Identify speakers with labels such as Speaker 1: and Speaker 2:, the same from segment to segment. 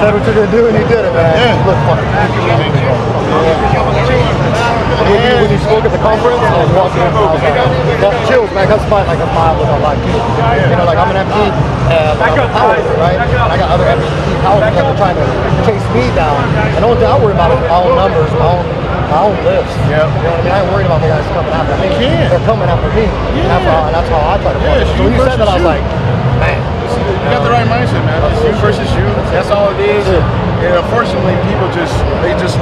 Speaker 1: Said what you're gonna do and you did it, man. Yeah. Look funny. When you spoke at the conference, I was walking in, I was like, chills, man. That's my look on life too. You know, like I'm an MP, I'm a powerlifter, right? I got other MP powerlifters that are trying to chase me down. And the only thing I worry about is my own numbers, my own lifts. Yeah. You know what I mean? I ain't worried about the guys coming after me. They're coming after me. Yeah. And that's how I try to play. So when you said that, I was like, man.
Speaker 2: You got the right mindset, man. It's you versus you. That's all it is. And unfortunately, people just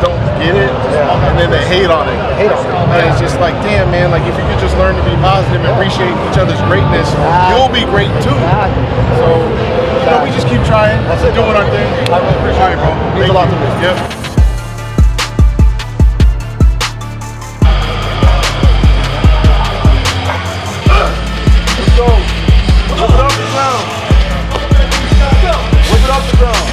Speaker 2: don't get it, and then they hate on it. And it's just like, damn, man. Like if you could just learn to be positive and appreciate each other's greatness, you'll be great too. So you know, we just keep trying, doing our thing.
Speaker 1: I really appreciate it, bro. Means a lot to me.
Speaker 2: Yep. Let's go. Whip it up the ground. Whip it up the ground.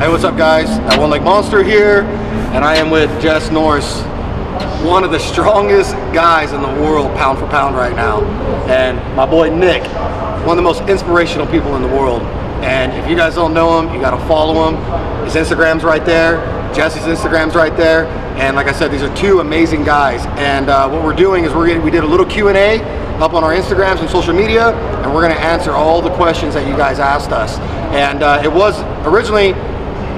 Speaker 1: Hey, what's up, guys? One Leg Monster here, and I am with Jess Norris, one of the strongest guys in the world, pound for pound right now, and my boy Nick, one of the most inspirational people in the world. And if you guys don't know him, you gotta follow him. His Instagram's right there. Jesse's Instagram's right there. And like I said, these are two amazing guys. And what we're doing is we did a little Q&A up on our Instagrams and social media, and we're gonna answer all the questions that you guys asked us. And it was originally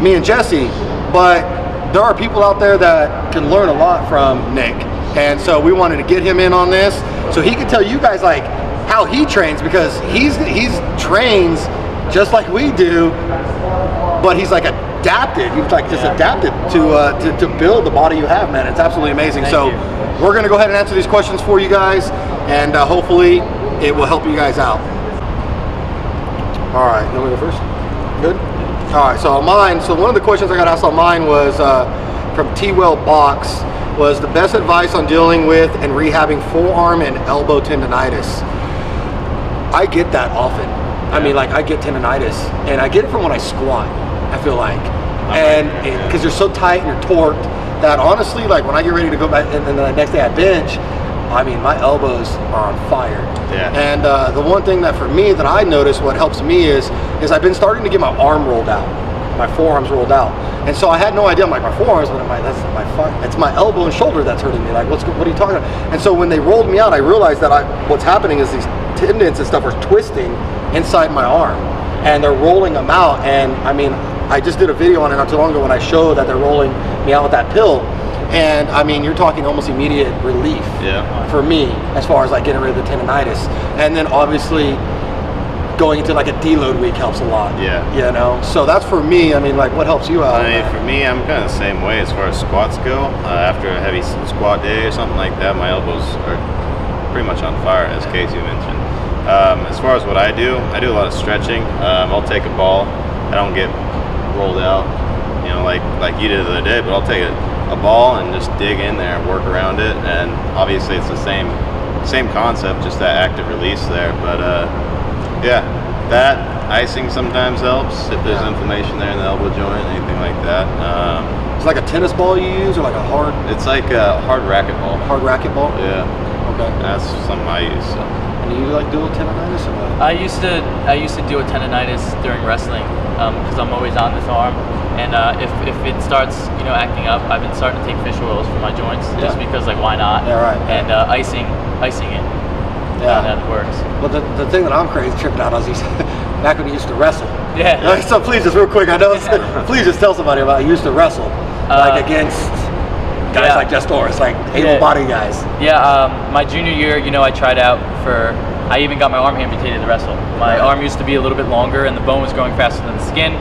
Speaker 1: me and Jesse, but there are people out there that can learn a lot from Nick. And so we wanted to get him in on this so he could tell you guys like how he trains, because he's trains just like we do, but he's like adapted. He's like just adapted to build the body you have, man. It's absolutely amazing. So we're gonna go ahead and answer these questions for you guys, and hopefully it will help you guys out. All right, you want me to go first? Good? All right, so one of the questions I got asked on mine was from T-Well Box, was the best advice on dealing with and rehabbing forearm and elbow tendonitis. I get that often. I mean, like, I get tendonitis, and I get it from when I squat, I feel like. And because you're so tight and you're torqued, that honestly, like, when I get ready to go back, and then the next day I bench, I mean, my elbows are on fire. Yeah. And the one thing that for me that I notice what helps me is I've been starting to get my arm rolled out, my forearms rolled out. And so I had no idea, I'm like, my forearms, but it's my elbow and shoulder that's hurting me. Like, what are you talking about? And so when they rolled me out, I realized that what's happening is these tendons and stuff are twisting inside my arm, and they're rolling them out. And I mean, I just did a video on it not too long ago when I showed that they're rolling me out with that pill. And I mean, you're talking almost immediate relief for me as far as like getting rid of the tendonitis. And then obviously going into like a deload week helps a lot. Yeah. You know, so that's for me. I mean, like, what helps you out?
Speaker 3: I mean, for me, I'm kind of the same way as far as squats go. After a heavy squat day or something like that, my elbows are pretty much on fire, as Casey mentioned. As far as what I do a lot of stretching. I'll take a ball. I don't get rolled out, you know, like you did the other day, but I'll take a ball and just dig in there and work around it. And obviously it's the same concept, just that active release there. But yeah, that icing sometimes helps if there's inflammation there in the elbow joint, anything like that.
Speaker 1: It's like a tennis ball you use, or like a hard?
Speaker 3: It's like a hard racket ball.
Speaker 1: Hard racket ball?
Speaker 3: Yeah.
Speaker 1: Okay.
Speaker 3: That's something I use. So.
Speaker 1: And do you like deal with tendonitis or what?
Speaker 4: I used to deal with tendonitis during wrestling because I'm always on this arm, and if it starts acting up, I've been starting to take fish oils for my joints just because, like, why not?
Speaker 1: Yeah, right.
Speaker 4: And icing it. Yeah, that works.
Speaker 1: Well, the thing that I'm crazy tripping out is back when you used to wrestle.
Speaker 4: Yeah.
Speaker 1: So please, just real quick, I know. Please just tell somebody about you used to wrestle, like against guys like Jess Norris, like able-bodied guys.
Speaker 4: Yeah. My junior year, I tried out for. I even got my arm amputated to wrestle. My arm used to be a little bit longer, and the bone was growing faster than the skin.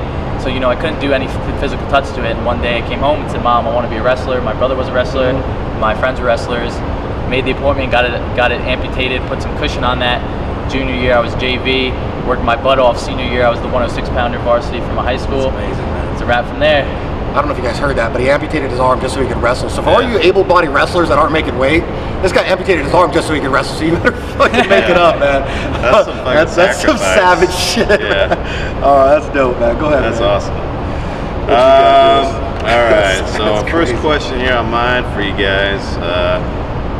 Speaker 4: So I couldn't do any physical touch to it. And one day I came home and said, "Mom, I want to be a wrestler." My brother was a wrestler. My friends were wrestlers. Made the appointment, got it amputated, put some cushion on that. Junior year I was JV, worked my butt off. Senior year I was the 106-pounder varsity from my high school.
Speaker 1: That's amazing, man.
Speaker 4: It's a wrap from there.
Speaker 1: I don't know if you guys heard that, but he amputated his arm just so he could wrestle. So for all you able-bodied wrestlers that aren't making weight, this guy amputated his arm just so he could wrestle. So you better fucking make it up, man. That's some savage shit. Yeah. All right, that's dope, man. Go ahead.
Speaker 3: That's
Speaker 1: man.
Speaker 3: awesome. All right. So first question here on mine for you guys.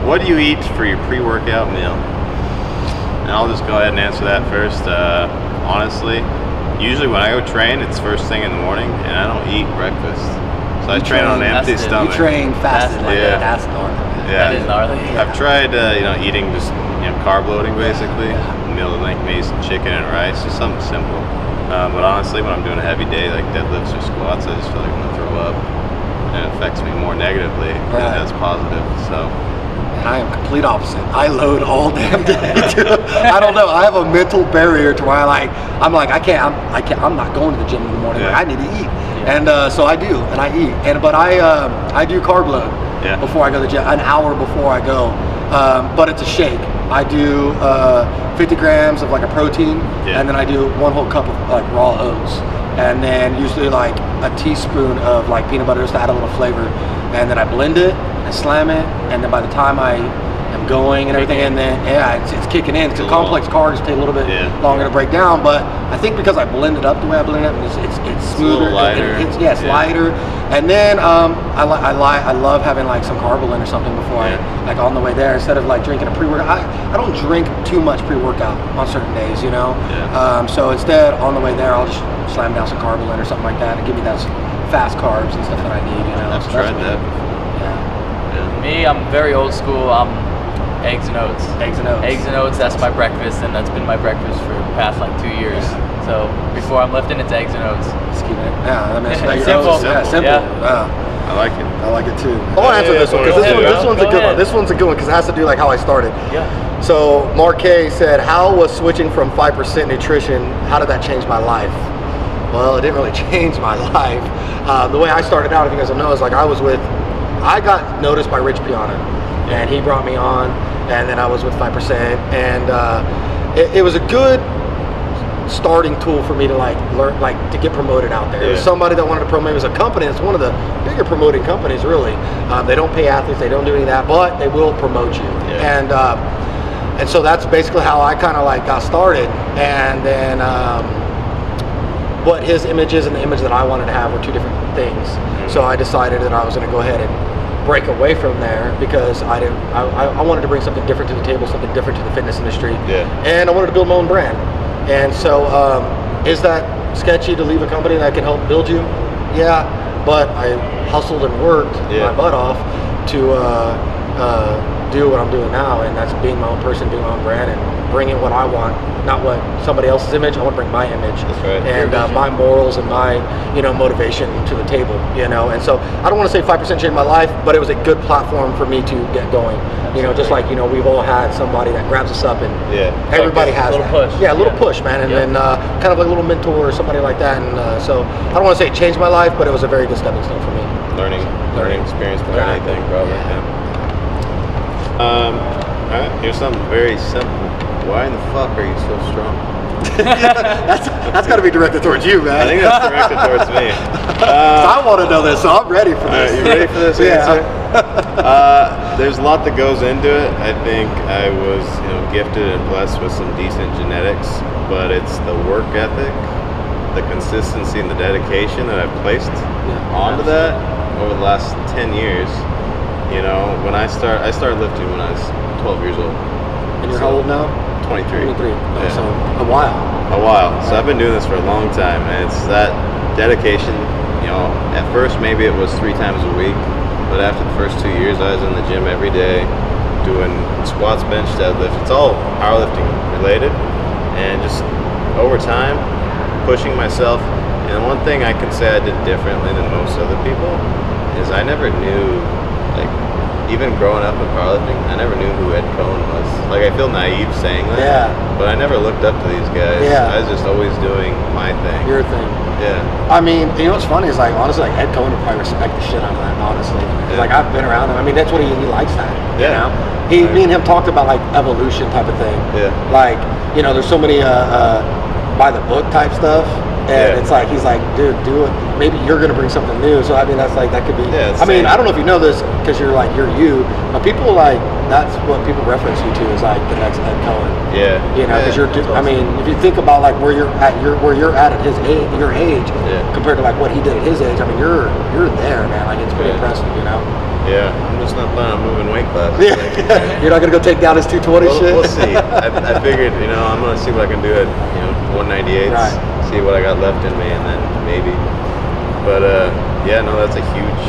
Speaker 3: What do you eat for your pre-workout meal? And I'll just go ahead and answer that first. Honestly, usually when I go train, it's first thing in the morning, and I don't eat breakfast. So I train on an empty stomach.
Speaker 1: You train fasted, that's gnarly.
Speaker 3: Yeah,
Speaker 4: that is gnarly.
Speaker 3: I've tried, eating just carb loading basically. Meal like maybe some chicken and rice, just something simple. But honestly, when I'm doing a heavy day like deadlifts or squats, I just feel like I'm gonna throw up, and it affects me more negatively than it does positive. So.
Speaker 1: And I am complete opposite. I load all damn day. I don't know. I have a mental barrier to where I'm not going to the gym in the morning. Like, I need to eat, and so I do, and I eat. But I do carb load before I go to the gym, an hour before I go. But it's a shake. I do 50 grams of like a protein, and then I do one whole cup of like raw oats, and then usually like a teaspoon of like peanut butter just to add a little flavor, and then I blend it. I slam it, and then by the time I am going and everything, and then it's kicking in. Because complex carbs take a little bit longer to break down, but I think because I blend it up the way I blend it up, it's smoother,
Speaker 3: lighter.
Speaker 1: It's lighter. And then I love having like some Carbolin or something before I like on the way there, instead of like drinking a pre-workout. I don't drink too much pre-workout on certain days, you know. So instead, on the way there, I'll just slam down some Carbolin or something like that and give me those fast carbs and stuff that I need, you know.
Speaker 3: I've tried that.
Speaker 4: Me, I'm very old school. Eggs and oats.
Speaker 1: Eggs and oats.
Speaker 4: Eggs and oats, that's my breakfast, and that's been my breakfast for the past like 2 years. So before I'm lifting, it's eggs and oats.
Speaker 1: Just keep it. I mean, it's like
Speaker 4: Simple.
Speaker 1: simple.
Speaker 3: I like it.
Speaker 1: I like it too. I'll answer this one because this one's a good one. This one's a good one because it has to do like how I started. So Marquet said, how was switching from 5% nutrition, how did that change my life? Well, it didn't really change my life. The way I started out, if you guys don't know, is like I got noticed by Rich Piana, and he brought me on, and then I was with 5%, and it was a good starting tool for me to like learn, like to get promoted out there. It was somebody that wanted to promote. It was a company. It's one of the bigger promoting companies, really. They don't pay athletes. They don't do any of that, but they will promote you. And so that's basically how I kind of like got started. And then what his image is and the image that I wanted to have were two different things. So I decided that I was going to go ahead and break away from there because I wanted to bring something different to the table, something different to the fitness industry. And I wanted to build my own brand. And so, is that sketchy to leave a company that can help build you? Yeah, but I hustled and worked my butt off to do what I'm doing now, and that's being my own person, being my own brand, and bringing what I want, not what somebody else's image. I want to bring my image and my morals and my motivation to the table. And so I don't want to say 5% changed my life, but it was a good platform for me to get going. Just like we've all had somebody that grabs us up, and everybody has that.
Speaker 4: Push.
Speaker 1: A little push, man, and then kind of like a little mentor or somebody like that. And so I don't want to say it changed my life, but it was a very good stepping stone for me.
Speaker 3: Learning experience more than anything, probably. All right, here's something very simple. Why in the fuck are you so strong?
Speaker 1: that's got to be directed towards you, man.
Speaker 3: I think that's directed towards me.
Speaker 1: I want to know this, so I'm ready for this.
Speaker 3: You ready for this answer? There's a lot that goes into it. I think I was, gifted and blessed with some decent genetics, but it's the work ethic, the consistency, and the dedication that I've placed onto that over the last 10 years. When I started lifting when I was 12 years old.
Speaker 1: And you're how old now?
Speaker 3: 23.
Speaker 1: So a while.
Speaker 3: So I've been doing this for a long time, and it's that dedication. At first maybe it was 3 times a week, but after the first 2 years I was in the gym every day doing squats, bench, deadlift. It's all powerlifting related, and just over time pushing myself. And one thing I can say I did differently than most other people is I never knew, like, even growing up in powerlifting, I never knew who Ed Cohen was. Like, I feel naive saying that, but I never looked up to these guys. I was just always doing my thing.
Speaker 1: Your thing. I mean, what's funny is, like, honestly, like, Ed Cohen would probably respect the shit out of that, honestly. Like, I've been around him. I mean, that's what he likes that, Me and him talked about, like, evolution type of thing. Like, there's so many by the book type stuff. And it's like, he's like, dude, do it. Maybe you're going to bring something new. So, I mean, that's like, that could be. I mean, I don't know if you know this because you're you, but people like, that's what people reference you to as like the next Ed Cohen. Because you're, awesome. I mean, if you think about like where you're at his age, your age, compared to like what he did at his age, I mean, you're there, man. Like, it's pretty impressive,
Speaker 3: I'm just not planning on moving weight class.
Speaker 1: You're not going to go take down his 220 shit?
Speaker 3: We'll see. I figured, I'm going to see what I can do at, 198s, see what I got left in me, and then maybe. But, that's a huge,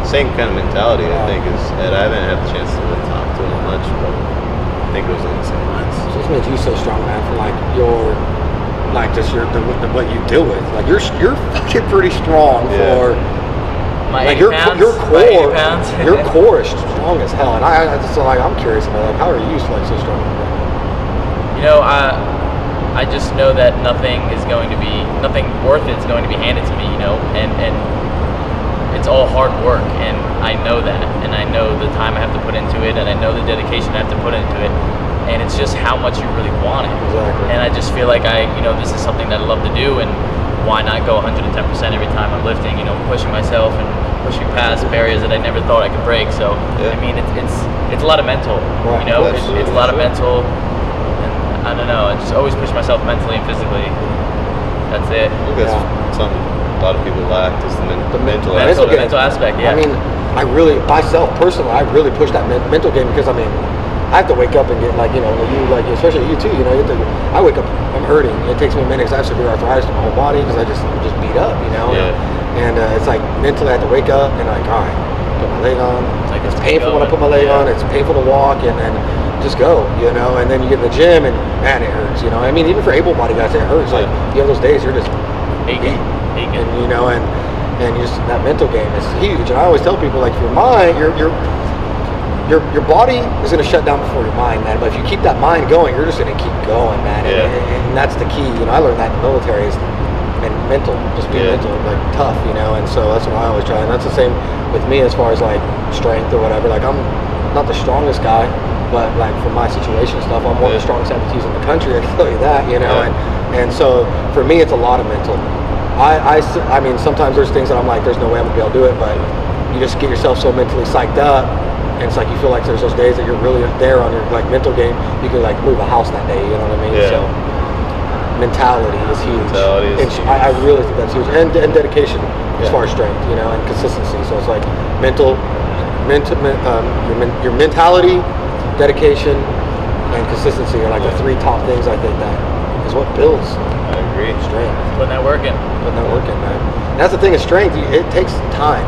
Speaker 3: same kind of mentality, I think, is Ed. I haven't had the chance to really talk to him much, but I think it was on the same lines.
Speaker 1: So this makes you so strong, man, for like what you deal with. Like, you're fucking pretty strong for...
Speaker 4: My
Speaker 1: like
Speaker 4: 80 pounds,
Speaker 1: your core,
Speaker 4: pounds.
Speaker 1: Your core is strong as hell, and I just like, I'm curious about, like, how are you like so strong?
Speaker 4: I just know that nothing worth it is going to be handed to me, and it's all hard work, and I know that, and I know the time I have to put into it, and I know the dedication I have to put into it, and it's just how much you really want it.
Speaker 1: Exactly.
Speaker 4: And I just feel like this is something that I love to do, and why not go 110% every time I'm lifting? You know, pushing myself and pushing past barriers that I never thought I could break. So I mean, it's a lot of mental. You know, it's a lot of mental, and I don't know. I just always push myself mentally and physically. That's it.
Speaker 3: I think that's something a lot of people lack, is the mental
Speaker 4: aspect. Yeah.
Speaker 1: I mean, myself personally, I really push that mental game because I mean, I have to wake up and get like, you know, especially you too, you know, I wake up, I'm hurting. It takes me minutes. I have severe arthritis in my whole body because I'm just beat up, you know. And it's like mentally I have to wake up and like, all right, put my leg on. It's painful when I put my leg on. It's painful to walk and then just go, you know. And then you get in the gym and man, it hurts, you know. I mean, even for able-bodied guys, it hurts. Like you have those days you're just
Speaker 4: aching,
Speaker 1: and, you know, and you just that mental game is huge. And I always tell people like your mind, your body is going to shut down before your mind, man. But if you keep that mind going, you're just going to keep going, man. And that's the key. You know, I learned that in the military is mental, just be mental, like tough, you know. And so that's what I always try. And that's the same with me as far as like strength or whatever. Like I'm not the strongest guy, but like for my situation stuff, I'm one of the strongest amputees in the country. I can tell you that, you know. And so for me, it's a lot of mental. I mean, sometimes there's things that I'm like, there's no way I'm gonna be able to do it, but you just get yourself so mentally psyched up. And it's like you feel like there's those days that you're really there on your like mental game. You can like move a house that day, you know what I mean? So mentality is huge. I really think that's huge, and dedication as far as strength, you know, and consistency. So it's like your mentality, dedication, and consistency are like the three top things I think that is what builds.
Speaker 3: I agree.
Speaker 1: Strength.
Speaker 4: Putting that work in.
Speaker 1: Man. And that's the thing is strength. It takes time.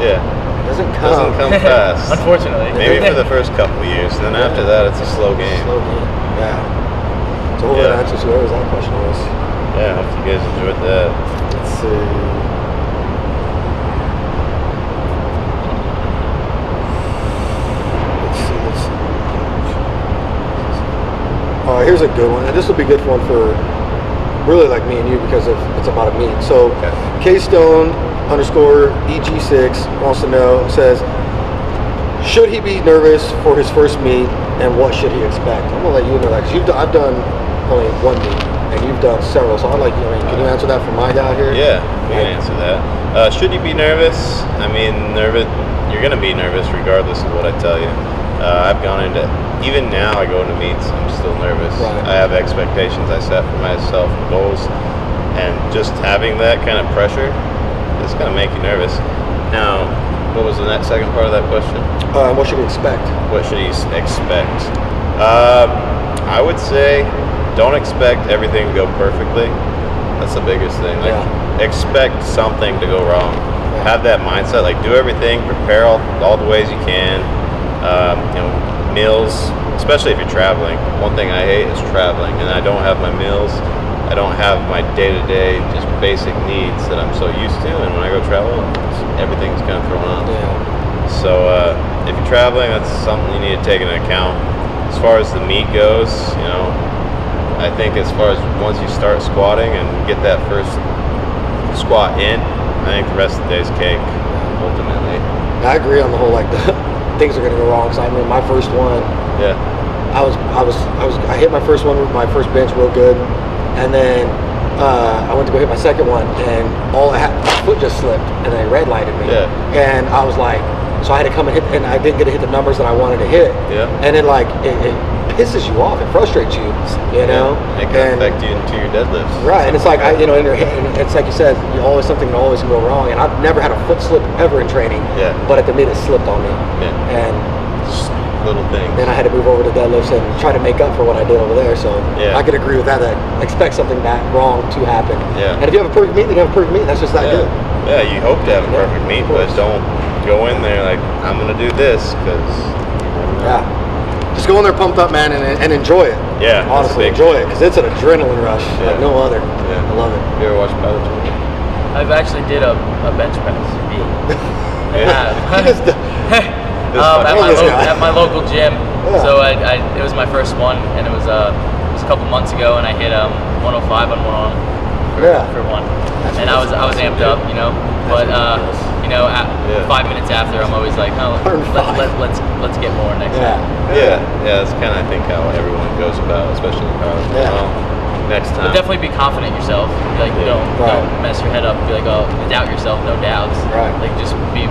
Speaker 3: Yeah.
Speaker 1: Doesn't come
Speaker 3: fast.
Speaker 4: Unfortunately.
Speaker 3: Maybe for the first couple of years. Then after that, it's a slow game.
Speaker 1: Yeah. So hopefully that answers whoever that question was.
Speaker 3: Yeah, I hope you guys enjoyed that.
Speaker 1: Let's see. Here's a good one, and this will be a good one for really like me and you because it's about a meet. So Kstone_EG6 wants to know, says, should he be nervous for his first meet and what should he expect? I'm gonna let you know that because I've done only one meet and you've done several, so I'd like, you know, can you answer that for my guy here?
Speaker 3: Yeah, we can answer that. Should you be nervous? I mean, you're gonna be nervous regardless of what I tell you. I've gone into, even now I go into meets, I'm still nervous. I have expectations I set for myself and goals, and just having that kind of pressure is going to make you nervous. Now, what was the next second part of that question?
Speaker 1: What should he expect?
Speaker 3: What should he expect? I would say don't expect everything to go perfectly. That's the biggest thing. Like, expect something to go wrong. Have that mindset, like do everything, prepare all the ways you can. You know, meals, especially if you're traveling. One thing I hate is traveling, and I don't have my meals. I don't have my day-to-day just basic needs that I'm so used to, and when I go travel, everything's kind of thrown off. So if you're traveling, that's something you need to take into account. As far as the meet goes, you know, I think as far as once you start squatting and get that first squat in, I think the rest of the day's cake, ultimately.
Speaker 1: I agree on the whole, like, things are gonna go wrong. So I mean, my first one, I hit my first one with my first bench real good, and then I went to go hit my second one, and my foot just slipped, and they red lighted me. And I was like, so I had to come and hit, and I didn't get to hit the numbers that I wanted to hit. And then like it pisses you off, it frustrates you, you know.
Speaker 3: It can affect you into your deadlifts.
Speaker 1: Right, and it's like in your head, and it's like you said, something can always go wrong. And I've never had a foot slip ever in training. But at the meet it slipped on me. And
Speaker 3: just little things.
Speaker 1: Then I had to move over to deadlifts and try to make up for what I did over there. So I could agree with that. That expect something that wrong to happen. And if you have a perfect meet, then you have a perfect meet. That's just that good.
Speaker 3: Yeah, you hope to have a perfect meet, but don't go in there like I'm gonna do this because.
Speaker 1: Just go in there pumped up, man, and enjoy it. Honestly, enjoy it because it's an adrenaline rush like no other. I love it.
Speaker 3: You ever watch Powerlifting?
Speaker 4: I've actually did a bench press. At my local gym. So it was my first one, and it was a couple months ago, and I hit 105 on one arm for one, and I was amped up, you know. But you know, 5 minutes after, I'm always like, no, let's get more next time.
Speaker 3: That's kind of I think how everyone goes about, especially in powerlifting. next time.
Speaker 4: But definitely be confident in yourself. Like, don't mess your head up. Be like, oh, doubt yourself, no doubts.
Speaker 1: Right.
Speaker 4: Like, just be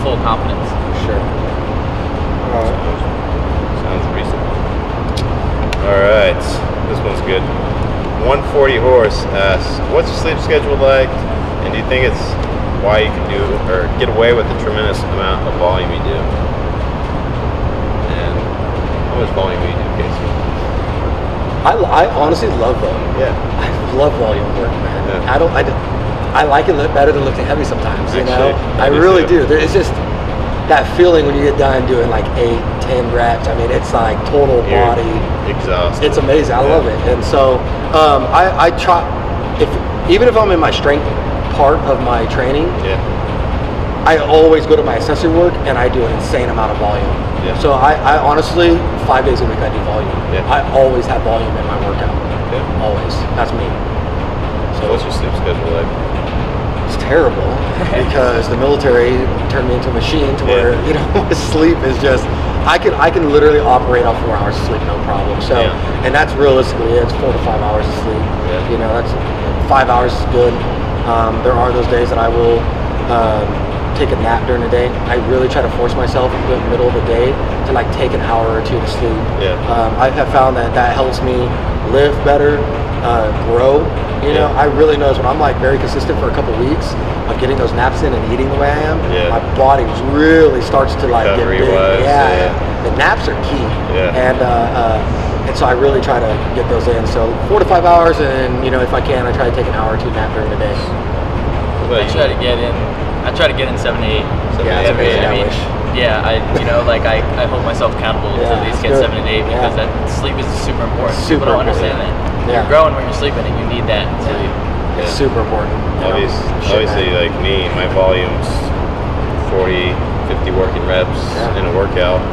Speaker 4: full confidence.
Speaker 1: Sure.
Speaker 3: Sounds reasonable. All right, this one's good. 140 Horse asks, what's your sleep schedule like? And do you think it's why you can do or get away with the tremendous amount of volume you do? And how much volume do you do, Casey?
Speaker 1: I honestly love volume.
Speaker 3: Yeah.
Speaker 1: I love volume work, man.
Speaker 3: Yeah.
Speaker 1: I like it better than lifting heavy sometimes, you know?
Speaker 3: Actually,
Speaker 1: I really do. It's just that feeling when you get done doing like 8, 10 reps. I mean, it's like total body.
Speaker 3: Exhausted.
Speaker 1: It's amazing. I love it. And so I try, even if I'm in my strength part of my training, I always go to my accessory work and I do an insane amount of volume.
Speaker 3: Yeah.
Speaker 1: So I honestly, 5 days a week I do volume.
Speaker 3: Yeah.
Speaker 1: I always have volume in my workout.
Speaker 3: Yeah.
Speaker 1: Always. That's me.
Speaker 3: So what's your sleep schedule like?
Speaker 1: It's terrible because the military turned me into a machine to where, you know, sleep is just, I can literally operate off 4 hours of sleep, no problem. So, and that's realistically, it's 4 to 5 hours of sleep.
Speaker 3: Yeah.
Speaker 1: You know, that's 5 hours is good. There are those days that I will take a nap during the day. I really try to force myself in the middle of the day to like take an hour or two to sleep.
Speaker 3: Yeah.
Speaker 1: I have found that helps me live better, grow. You know, I really notice when I'm like very consistent for a couple weeks of getting those naps in and eating the way I am, my body really starts to like get big. The naps are key. And so I really try to get those in. So 4 to 5 hours, and you know, if I can, I try to take an hour or two nap during the day.
Speaker 4: I try to get in 7 to 8.
Speaker 1: Yeah, that's amazing. I wish.
Speaker 4: Yeah, I hold myself accountable to at least get 7 to 8 because that sleep is super important. People don't understand that. You're growing when you're sleeping, and you need that to sleep.
Speaker 1: It's super important.
Speaker 3: Obviously, like me, my volume's 40, 50 working reps in a workout.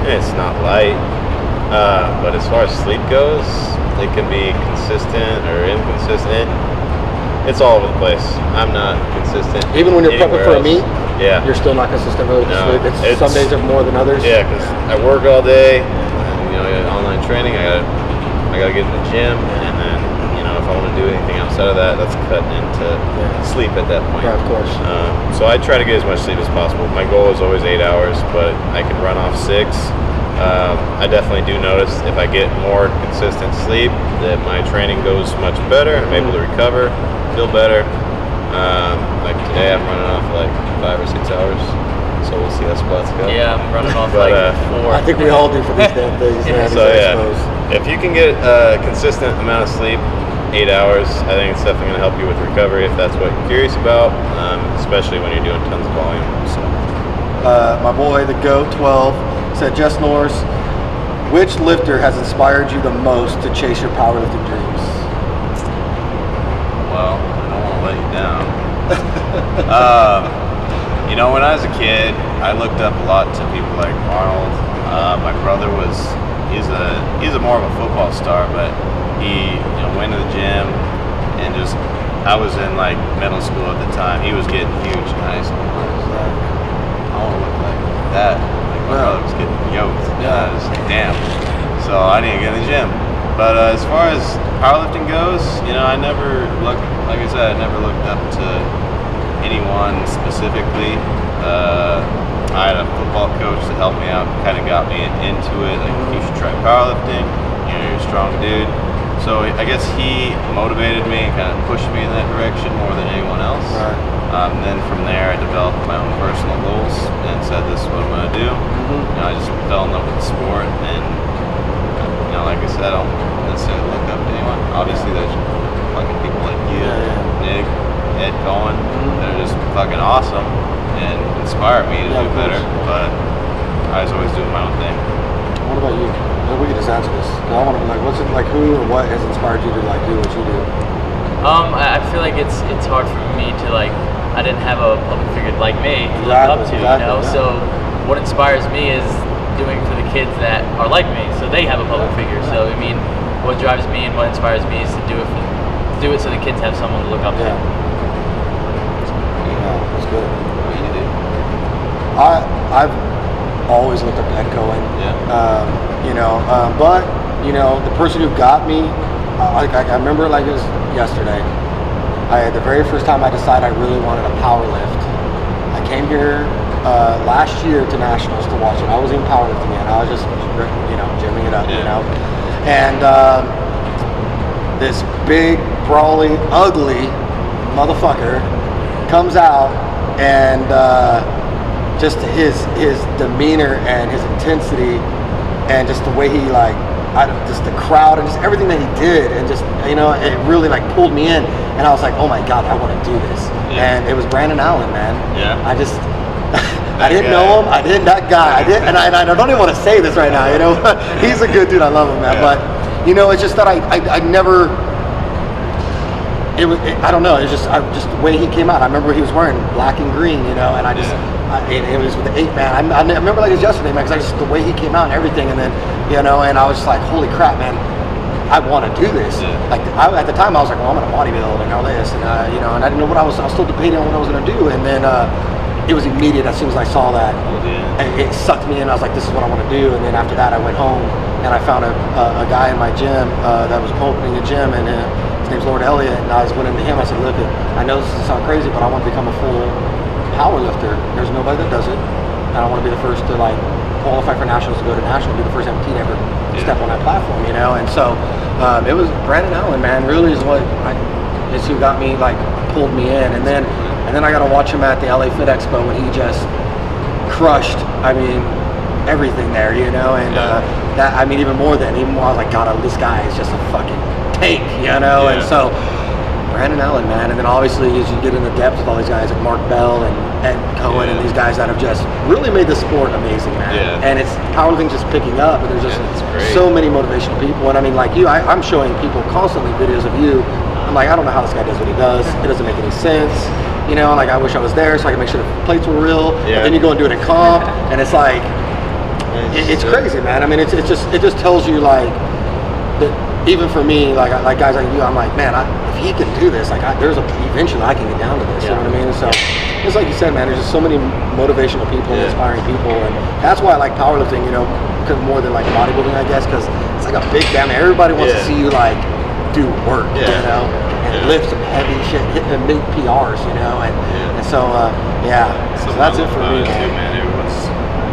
Speaker 3: It's not light, but as far as sleep goes, it can be consistent or inconsistent. It's all over the place. I'm not consistent.
Speaker 1: Even when you're prepping for a meet, you're still not consistent with sleep. Some days are more than others.
Speaker 3: Yeah, because I work all day. You know, online training. I gotta get in the gym, and then if I want to do anything outside of that, that's cutting into sleep at that point.
Speaker 1: Yeah, of course.
Speaker 3: So I try to get as much sleep as possible. My goal is always 8 hours, but I can run off 6. I definitely do notice if I get more consistent sleep that my training goes much better. I'm able to recover, feel better. Like today, I'm running off like 5 or 6 hours. So we'll see how squats go.
Speaker 4: Yeah, I'm running off like 4.
Speaker 1: I think we all do for these damn things.
Speaker 3: So if you can get a consistent amount of sleep, 8 hours, I think it's definitely going to help you with recovery if that's what you're curious about, especially when you're doing tons of volume. So.
Speaker 1: My boy, the Go12, said, Jess Norris, which lifter has inspired you the most to chase your powerlifting dreams?
Speaker 3: Well, I don't want to let you down. When I was a kid, I looked up a lot to people like Arnold. My brother he's a more of a football star, but he went to the gym and I was in like middle school at the time. He was getting huge in high school. I was like, I want to look like that. Like my brother was getting yoked. I was like, damn. So I need to get in the gym. But as far as powerlifting goes, I never looked up to anyone specifically. I had a football coach that helped me out, kind of got me into it. Like, you should try powerlifting. You're a strong dude. So I guess he motivated me and kind of pushed me in that direction more than anyone else. Then from there, I developed my own personal goals and said, this is what I'm going to do. I just fell in love with the sport, and like I said, I don't necessarily look up to anyone. Obviously, there's fucking people like you, Nick, Ed Cohen, that are just fucking awesome and inspire me to do better. But I was always doing my own thing.
Speaker 1: What about you? Maybe we can just answer this. I want to be like, what's it like? Who or what has inspired you to like do what you do?
Speaker 4: I feel like it's hard for me to like. I didn't have a public figure like me to look up to, So what inspires me is doing for the kids that are like me, so they have a public figure. So I mean, what drives me and what inspires me is to do it so the kids have someone to look up to.
Speaker 1: Yeah, that's good.
Speaker 3: What do you do?
Speaker 1: I've always looked up to Ed Cohen. But the person who got me I remember like it was yesterday. The very first time I decided I really wanted to power lift, I came here last year to nationals to watch it. I wasn't even powerlifting yet. I was just, gymming it up, And this big, brawly, ugly motherfucker comes out, and just his demeanor and his intensity, and just the way he just the crowd and just everything that he did, and just it really like pulled me in, and I was like, oh my god, I want to do this. And it was Brandon Allen, man. I just I didn't know him. I didn't that guy. I didn't, and I don't even want to say this right now. He's a good dude. I love him, man. But it's just that I never. I don't know. It's just the way he came out. I remember he was wearing black and green, and I just it was with the Apeman. I remember like it was yesterday, man, because just the way he came out and everything, and then and I was just like, holy crap, man, I want to do this. Like at the time, I was like, well, I'm gonna bodybuild and all this, and and I didn't know what I was still debating on what I was gonna do, and then it was immediate as soon as I saw that. And it sucked me in. I was like, this is what I want to do. And then after that, I went home and I found a guy in my gym that was opening a gym, and his name's Lord Elliott, and I went into him. I said, look, I know this doesn't sound crazy, but I want to become a full power lifter. There's nobody that does it, and I want to be the first to qualify for nationals, to go to nationals, be the first MT to ever step on that platform, And so it was Brandon Allen, man, really is who got me, pulled me in, and then I got to watch him at the LA Fit Expo when he just crushed, everything there, and that, even more, I was like, God, this guy is just a fucking tank, and so Brandon Allen, man, and then obviously as you get in the depth with all these guys like Mark Bell and Cohen and these guys that have just really made the sport amazing, man. And it's powerlifting's just picking up, and there's just so many motivational people, and like you, I'm showing people constantly videos of you. I'm like, I don't know how this guy does what he does. It doesn't make any sense. I wish I was there so I could make sure the plates were real. But then you go and do it in comp, and it's like, it's crazy, man. It just tells you that even for me, like guys like you, I'm like, man, if he can do this, eventually I can get down to this. You know what I mean? So it's like you said, man. There's just so many motivational people, inspiring people, and that's why I like powerlifting. More than bodybuilding, I guess, because it's like a big family. Everybody wants to see you do work, and lift some heavy shit, hit and make PRs, and so so that's it for me,
Speaker 3: man.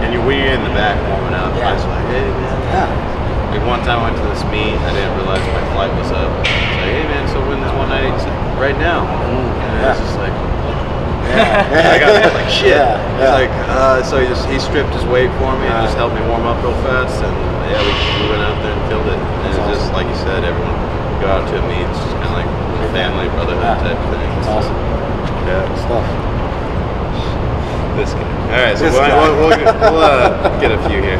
Speaker 3: And when you're in the back warming up, I was like, hey, man. Like one time I went to this meet, I didn't realize my flight was up. I was like, hey, man, so when's 198? He said, right now. And I was just like, I got like shit. He's like, so he stripped his weight for me and just helped me warm up real fast, and we went out there and killed it. And it's just like you said, everyone go out to a meet, it's just kind of like family, brotherhood type thing.
Speaker 1: It's awesome.
Speaker 3: Good
Speaker 1: stuff.
Speaker 3: This guy. All right, so we'll get a few here.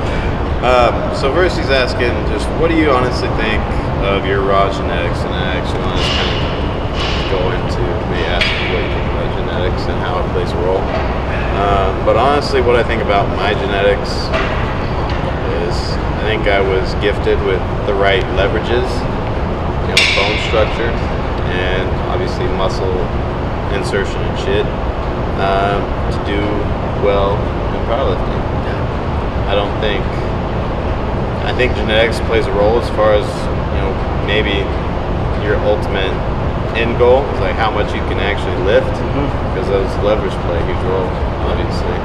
Speaker 3: So first he's asking, just what do you honestly think of your raw genetics? And I actually want to kind of go into me asking what you think about genetics and how it plays a role. But honestly, what I think about my genetics is I think I was gifted with the right leverages, bone structure, and obviously muscle insertion and shit to do well in powerlifting. I think genetics plays a role as far as maybe your ultimate end goal is like how much you can actually lift, because those levers play a huge role, obviously.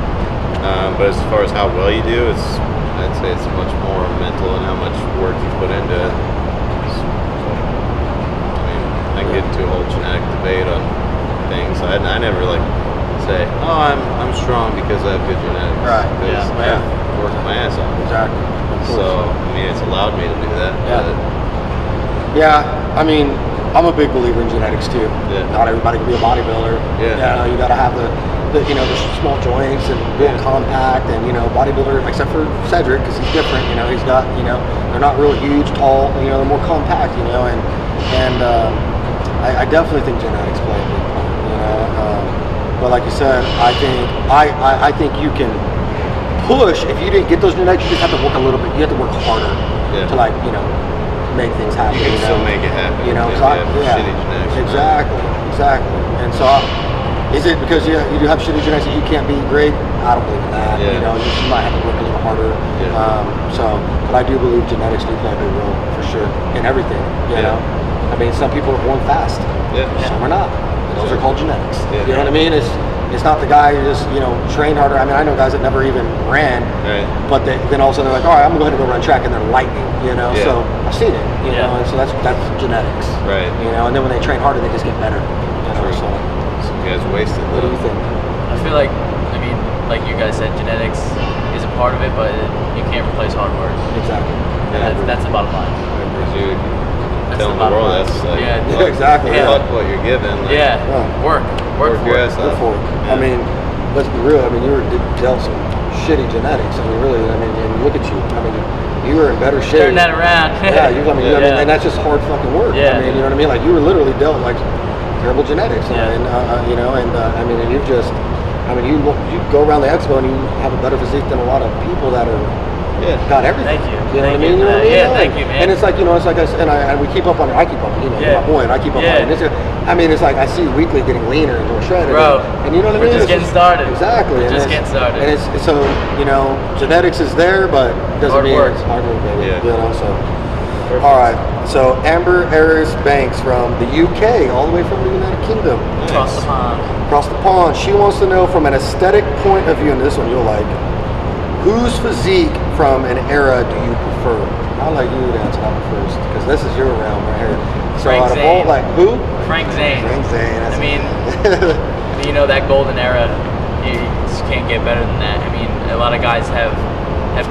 Speaker 3: But as far as how well you do, I'd say it's much more mental and how much work you put into it. I can get into a whole genetic debate on things. I never say, oh, I'm strong because I have good genetics.
Speaker 1: Right.
Speaker 3: Because I work my ass off.
Speaker 1: Exactly.
Speaker 3: So it's allowed me to do that.
Speaker 1: I'm a big believer in genetics too. Not everybody can be a bodybuilder. You got to have the small joints and real compact, and bodybuilder, except for Cedric, because he's different. He's got they're not real huge, tall. They're more compact. And I definitely think genetics play a big part. But like you said, I think you can push. If you didn't get those genetics, you just have to work a little bit. You have to work harder to make things happen.
Speaker 3: You can still make it happen.
Speaker 1: Shitty genetics. Exactly. And so, is it because you do have shitty genetics that you can't be great? I don't believe in that. You might have to work a little harder. But I do believe genetics do play a big role for sure in everything. I mean, some people are born fast.
Speaker 3: Yeah.
Speaker 1: Some are not. And those are called genetics.
Speaker 3: Yeah.
Speaker 1: You know what I mean? It's not the guy who just, trained harder. I mean, I know guys that never even ran,
Speaker 3: Right.
Speaker 1: but then all of a sudden they're like, all right, I'm going to go run track, and they're lightning,
Speaker 3: Yeah.
Speaker 1: So I've seen it, and so that's genetics.
Speaker 3: Right.
Speaker 1: And then when they train harder, they just get better.
Speaker 3: True.
Speaker 1: So
Speaker 3: Some guys wasted.
Speaker 1: what do you think?
Speaker 4: I feel like, like you guys said, genetics is a part of it, but you can't replace hard work.
Speaker 1: Exactly.
Speaker 4: And that's the bottom line.
Speaker 3: You're
Speaker 4: That's
Speaker 3: telling
Speaker 4: the
Speaker 3: the world
Speaker 4: bottom
Speaker 3: that's
Speaker 4: line.
Speaker 3: like,
Speaker 4: Yeah.
Speaker 3: fuck-
Speaker 1: Exactly.
Speaker 3: fuck what you're given. Like,
Speaker 4: Yeah, work
Speaker 3: Work
Speaker 4: for
Speaker 3: your
Speaker 4: it.
Speaker 3: ass
Speaker 1: Good
Speaker 3: off.
Speaker 1: for it.
Speaker 3: Yeah.
Speaker 1: I mean, let's be real. I mean, you were dealt some shitty genetics. I mean, really. I mean, and look at you. I mean, you were in better shape.
Speaker 4: Turn that around.
Speaker 1: Yeah,
Speaker 4: Yeah.
Speaker 1: and that's just hard fucking work.
Speaker 4: Yeah.
Speaker 1: I mean, you know what I mean? Like, you were literally dealt like terrible genetics.
Speaker 4: Yeah.
Speaker 1: And I mean, and you've just, I mean, you go around the expo and you have a better physique than a lot of people that are.
Speaker 3: Yeah.
Speaker 1: Got everything.
Speaker 4: Thank you.
Speaker 1: You know
Speaker 4: Thank
Speaker 1: what I mean?
Speaker 4: you.
Speaker 1: You know what I mean?
Speaker 4: Yeah, thank you, man.
Speaker 1: And it's like, it's like I said, and we keep up on it. I keep up,
Speaker 4: Yeah.
Speaker 1: my boy, and I keep up
Speaker 4: Yeah.
Speaker 1: on it. I mean, it's like I see weekly getting leaner and more shredded.
Speaker 4: Bro,
Speaker 1: and you know what I mean?
Speaker 4: we're just
Speaker 1: It's
Speaker 4: getting started.
Speaker 1: Exactly.
Speaker 4: We're
Speaker 1: and
Speaker 4: just
Speaker 1: it's-
Speaker 4: getting started.
Speaker 1: And it's so, genetics is there, but doesn't
Speaker 4: Hard
Speaker 1: mean
Speaker 4: work.
Speaker 1: it's hard work, baby.
Speaker 3: Yeah.
Speaker 1: So. All right. So Amber Harris Banks from the UK, all the way from the United Kingdom.
Speaker 4: Across the pond.
Speaker 1: Across the pond. She wants to know from an aesthetic point of view, and this one you'll like, whose physique from an era do you prefer? I'll let you answer that one first, because this is your realm right here. So
Speaker 4: Frank
Speaker 1: out of all,
Speaker 4: Zane.
Speaker 1: like, who?
Speaker 4: Frank Zane.
Speaker 1: Frank Zane.
Speaker 4: I mean, that golden era, you just can't get better than that. I mean, a lot of guys have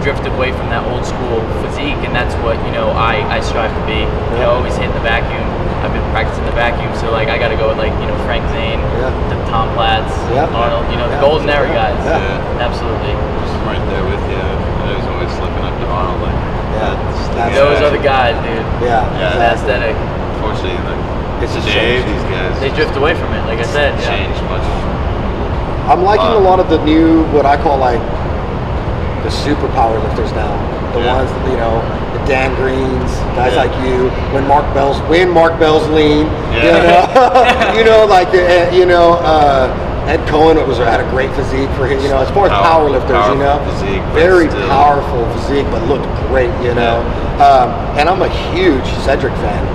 Speaker 4: drifted away from that old school physique, and that's what I strive to be. Always hitting the vacuum. I've been practicing the vacuum, so like I got to go with Frank Zane, the Tom Platz, Arnold. The golden era guys.
Speaker 3: Yeah.
Speaker 4: Absolutely.
Speaker 3: Just right there with you. I was always looking up to Arnold. Like,
Speaker 1: That's
Speaker 4: Those are the guys, dude.
Speaker 1: Yeah.
Speaker 4: That aesthetic.
Speaker 3: Unfortunately, like
Speaker 1: It's a
Speaker 3: today,
Speaker 1: change.
Speaker 3: these guys
Speaker 4: They drift away from it, like I said. Yeah.
Speaker 3: change much.
Speaker 1: I'm liking a lot of the new, what I call like the super power lifters now. The ones, the Dan Greens, guys like you. When Mark Bell's lean, Ed Cohen had a great physique for him. As far as power lifters,
Speaker 3: physique,
Speaker 1: very
Speaker 3: still.
Speaker 1: powerful physique, but looked great. And I'm a huge Cedric fan.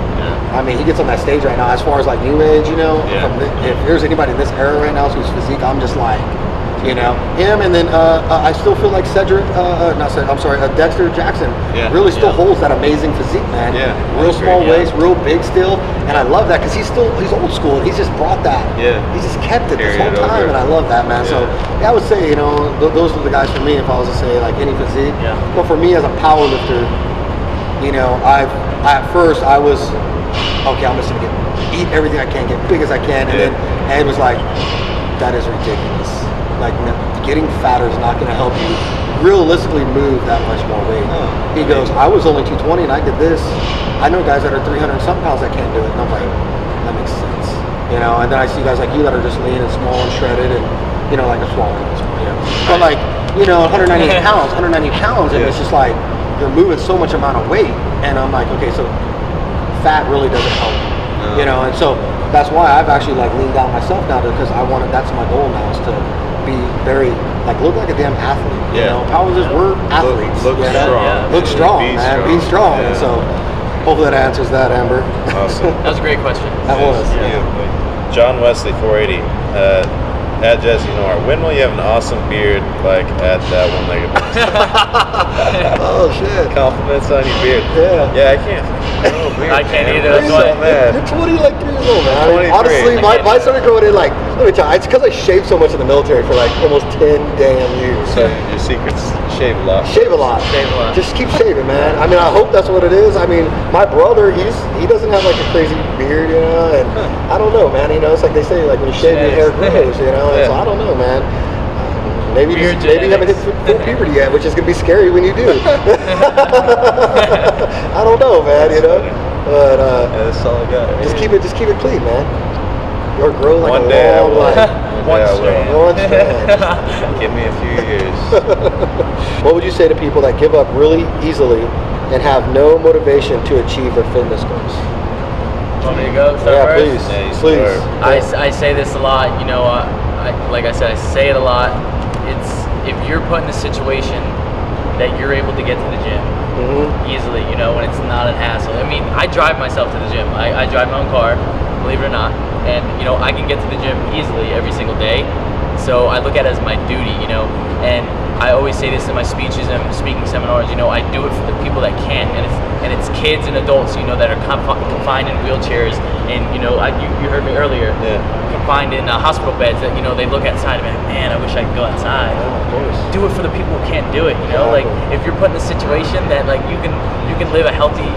Speaker 1: I mean, he gets on that stage right now. As far as like new age, if there's anybody in this era right now whose physique, I'm just like, him. And then I still feel like Dexter Jackson really still holds that amazing physique, man.
Speaker 3: Yeah,
Speaker 1: real small waist, real big still, and I love that because he's old school. And he's just brought that.
Speaker 3: Yeah.
Speaker 1: He's just kept it this
Speaker 3: Carried
Speaker 1: whole
Speaker 3: it
Speaker 1: time,
Speaker 3: over.
Speaker 1: and I love that, man. So I would say, those are the guys for me. If I was to say like any physique, but for me as a power lifter, at first I was okay. I'm just gonna eat everything I can, get big as I can, and then Ed was like, that is ridiculous. Like getting fatter is not gonna help you realistically move that much more weight. He goes, I was only 220 and I did this. I know guys that are 300 and some pounds that can't do it, and I'm like, that makes sense. And then I see guys like you that are just lean and small and shredded, and like a small guys. But like 198 pounds, and it's just like you're moving so much amount of weight, and I'm like, okay, so fat really doesn't help, and so that's why I've actually like leaned down myself now because that's my goal now is to be very look like a damn athlete. Power lifters, we're athletes.
Speaker 3: Look strong.
Speaker 1: Look strong, man. Be strong. And so hopefully that answers that, Amber.
Speaker 3: Awesome.
Speaker 4: That was a great question.
Speaker 1: That was.
Speaker 3: John Wesley 480. At Jess, when will you have an awesome beard like at that one-legged person?
Speaker 1: Oh shit.
Speaker 3: Compliments on your beard.
Speaker 1: Yeah.
Speaker 3: I can't.
Speaker 4: I can't either.
Speaker 3: I'm so mad.
Speaker 1: You're 23 years old, man. I mean,
Speaker 3: 23.
Speaker 1: honestly, mine started growing in let me tell you, it's because I shaved so much in the military for almost 10 damn years.
Speaker 3: So your secret's shave a lot.
Speaker 1: Shave a lot. Just keep shaving, man. I mean, I hope that's what it is. I mean, my brother, he doesn't have a crazy beard, and I don't know, man. It's like they say, when you shave, your hair grows, and so I don't know, man. Maybe you haven't hit full puberty yet, which is gonna be scary when you do. I don't know, man. But
Speaker 3: that's all I got.
Speaker 1: just keep it clean, man. Or grow like
Speaker 3: One
Speaker 1: a
Speaker 3: day I
Speaker 1: long
Speaker 3: will.
Speaker 1: life.
Speaker 3: One strand.
Speaker 1: One strand.
Speaker 3: Give me a few years.
Speaker 1: What would you say to people that give up really easily and have no motivation to achieve their fitness goals?
Speaker 4: Want me to go? Start first?
Speaker 1: Please.
Speaker 3: Yeah, you
Speaker 1: Please.
Speaker 3: start.
Speaker 4: I say this a lot. Like I said, I say it a lot. It's if you're put in a situation that you're able to get to the gym easily, you know, when it's not an hassle. I mean, I drive myself to the gym. I drive my own car, believe it or not, and you know, I can get to the gym easily every single day. So I look at it as my duty, you know, and I always say this in my speeches and speaking seminars, you know, I do it for the people that can, and it's kids and adults, you know, that are confined in wheelchairs, and you know, you heard me earlier, confined in hospital beds, that, you know, they look outside and be like, man, I wish I could go outside. Do it for the people who can't do it, you know, like if you're put in a situation that like you can live a healthy,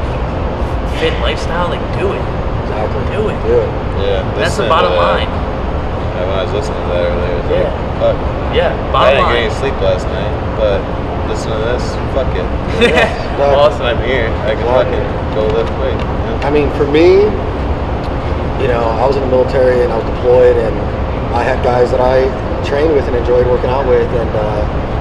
Speaker 4: fit lifestyle, like do it.
Speaker 1: Exactly.
Speaker 4: Do it.
Speaker 3: Yeah.
Speaker 4: That's the bottom line.
Speaker 3: When I was listening to that earlier, it's like, fuck.
Speaker 4: Yeah,
Speaker 3: I
Speaker 4: bottom
Speaker 3: didn't
Speaker 4: line.
Speaker 3: get any sleep last night, but listening to this, fuck it.
Speaker 4: Awesome.
Speaker 3: I'm here. I can fucking go lift weight.
Speaker 1: I mean, for me, you know, I was in the military and I was deployed, and I had guys that I trained with and enjoyed working out with, and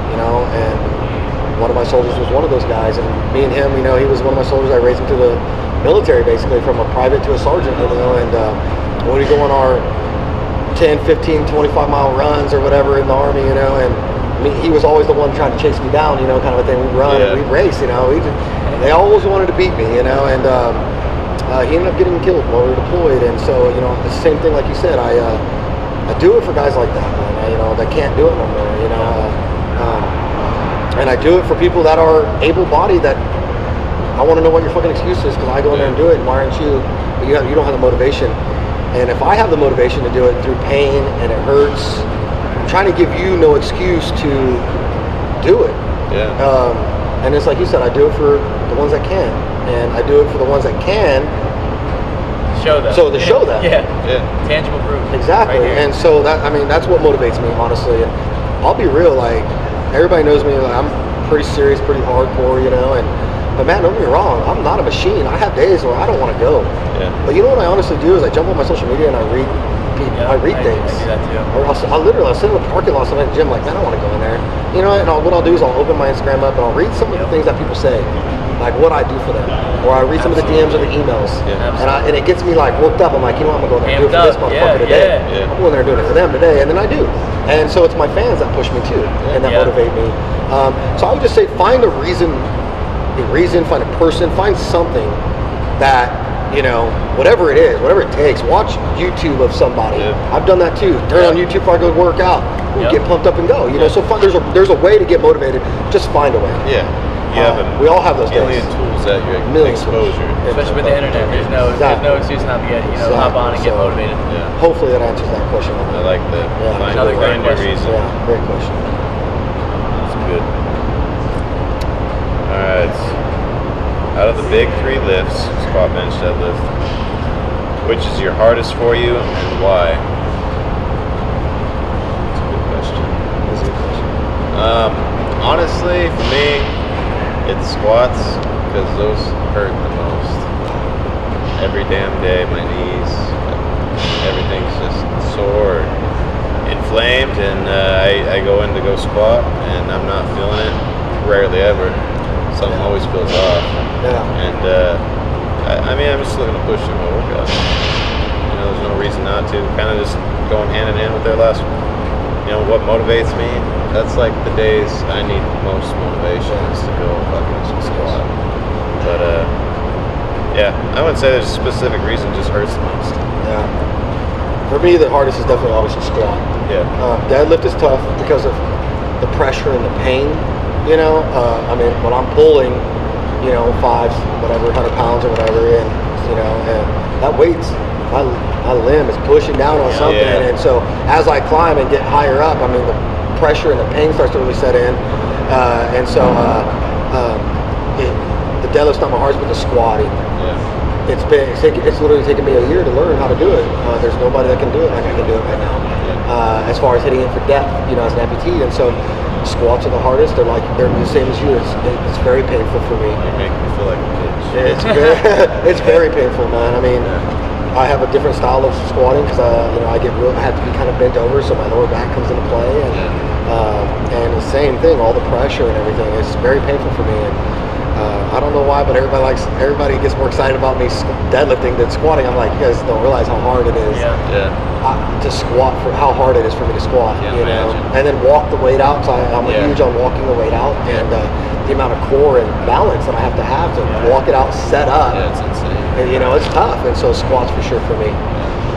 Speaker 1: you know, and one of my soldiers was one of those guys, and me and him, you know, he was one of my soldiers. I raised him to the military, basically, from a private to a sergeant, you know, and when we go on our 10, 15, 25-mile runs or whatever in the Army, you know, and he was always the one trying to chase me down, you know, kind of a thing. We'd run and we'd race, you know. They always wanted to beat me, you know, and he ended up getting killed while we were deployed. And so, you know, it's the same thing like you said. I do it for guys like that, man, you know, that can't do it no more, you know. And I do it for people that are able-bodied, that I want to know what your fucking excuse is, because I go in there and do it, and why aren't you? But you don't have the motivation. And if I have the motivation to do it through pain and it hurts, I'm trying to give you no excuse to do it.
Speaker 3: Yeah.
Speaker 1: And it's like you said, I do it for the ones that can, and I do it for the ones that can.
Speaker 4: Show them.
Speaker 1: So to show them.
Speaker 3: Yeah.
Speaker 4: Tangible proof.
Speaker 1: Exactly.
Speaker 4: Right here.
Speaker 1: And so that's what motivates me, honestly. And I'll be real, like, everybody knows me, like, I'm pretty serious, pretty hardcore, you know, but man, don't get me wrong, I'm not a machine. I have days where I don't want to go.
Speaker 3: Yeah.
Speaker 1: But you know what I honestly do is I jump on my social media and I read things.
Speaker 4: I do that too.
Speaker 1: Or I'll sit in the parking lot sometimes at the gym, like, man, I don't want to go in there. You know, and what I'll do is I'll open my Instagram up and I'll read some of the things that people say, like what I do for them. Or I read some of the DMs or the emails.
Speaker 3: Yeah.
Speaker 1: And it gets me like worked up. I'm like, you know what, I'm going to go in there and do it for this motherfucker today.
Speaker 3: Yeah.
Speaker 1: I'm going there and doing it for them today. And then I do. And so it's my fans that push me too, and that motivate me. So I would just say find a reason, find a person, find something that, you know, whatever it is, whatever it takes. Watch YouTube of somebody. I've done that too. Turn on YouTube before I go work out. Get pumped up and go. You know, so there's a way to get motivated. Just find a way.
Speaker 3: Yeah. You have
Speaker 1: we all have those
Speaker 3: million
Speaker 1: days.
Speaker 3: tools at your
Speaker 1: Millions.
Speaker 3: exposure.
Speaker 4: Especially with the internet, there's no excuse not to get, you know, hop on and get motivated.
Speaker 3: Yeah.
Speaker 1: Hopefully that answers that question.
Speaker 3: I like that.
Speaker 1: Yeah.
Speaker 4: Another great
Speaker 3: Find your
Speaker 4: question.
Speaker 3: reason.
Speaker 1: Yeah, great question.
Speaker 3: That's good. All right. Out of the big three lifts, squat, bench, deadlift, which is your hardest for you and why? That's a good question. Honestly, for me, it's squats, because those hurt the most. Every damn day, my knees, everything's just sore, inflamed, and I go in to go squat, and I'm not feeling it, rarely ever. Something always feels off.
Speaker 1: Yeah.
Speaker 3: And I mean, I'm just looking to push through my workout. You know, there's no reason not to. Kind of just going hand in hand with their last one. You know, what motivates me? That's like the days I need most motivation is to go fucking squat. But yeah, I wouldn't say there's a specific reason, just hurts the most.
Speaker 1: Yeah. For me, the hardest is definitely obviously squat.
Speaker 3: Yeah.
Speaker 1: Deadlift is tough because of the pressure and the pain. You know, I mean, when I'm pulling, you know, 100 pounds or whatever, and you know, and that weight's my limb is pushing down on something, and so as I climb and get higher up, I mean, the pressure and the pain starts to really set in, and so the deadlift's not my hardest, but the squatting.
Speaker 3: Yeah.
Speaker 1: It's literally taken me a year to learn how to do it. There's nobody that can do it like I can do it right now. As far as hitting it for depth, you know, as an amputee, and so squats are the hardest. They're the same as you. It's very painful for me.
Speaker 3: You make me feel like a bitch.
Speaker 1: It's very painful, man. I mean, I have a different style of squatting because you know, I have to be kind of bent over, so my lower back comes into play, and the same thing, all the pressure and everything. It's very painful for me. And, I don't know why, but everybody gets more excited about me deadlifting than squatting. I'm like, you guys don't realize how hard it is to squat, for how hard it is for me to squat, you know, and then walk the weight out. So I'm huge on walking the weight out, and the amount of core and balance that I have to walk it out, set up.
Speaker 3: Yeah, it's insane.
Speaker 1: And, you know, it's tough. And so squats for sure for me.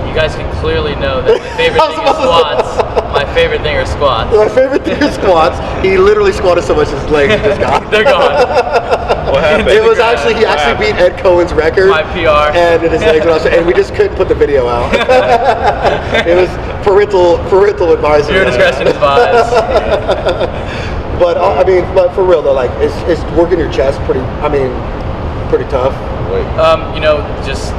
Speaker 4: You guys can clearly know that my favorite thing is squats. My favorite thing are squats.
Speaker 1: My favorite thing is squats. He literally squatted so much his legs are just gone.
Speaker 4: They're gone.
Speaker 3: What happened?
Speaker 1: It was actually, he actually beat Ed Cohen's record.
Speaker 4: My PR.
Speaker 1: And his legs were also, and we just couldn't put the video out. It was parental advice.
Speaker 4: Your discretion is advised.
Speaker 1: But I mean, but for real though, like, is working your chest pretty tough?
Speaker 4: You know, just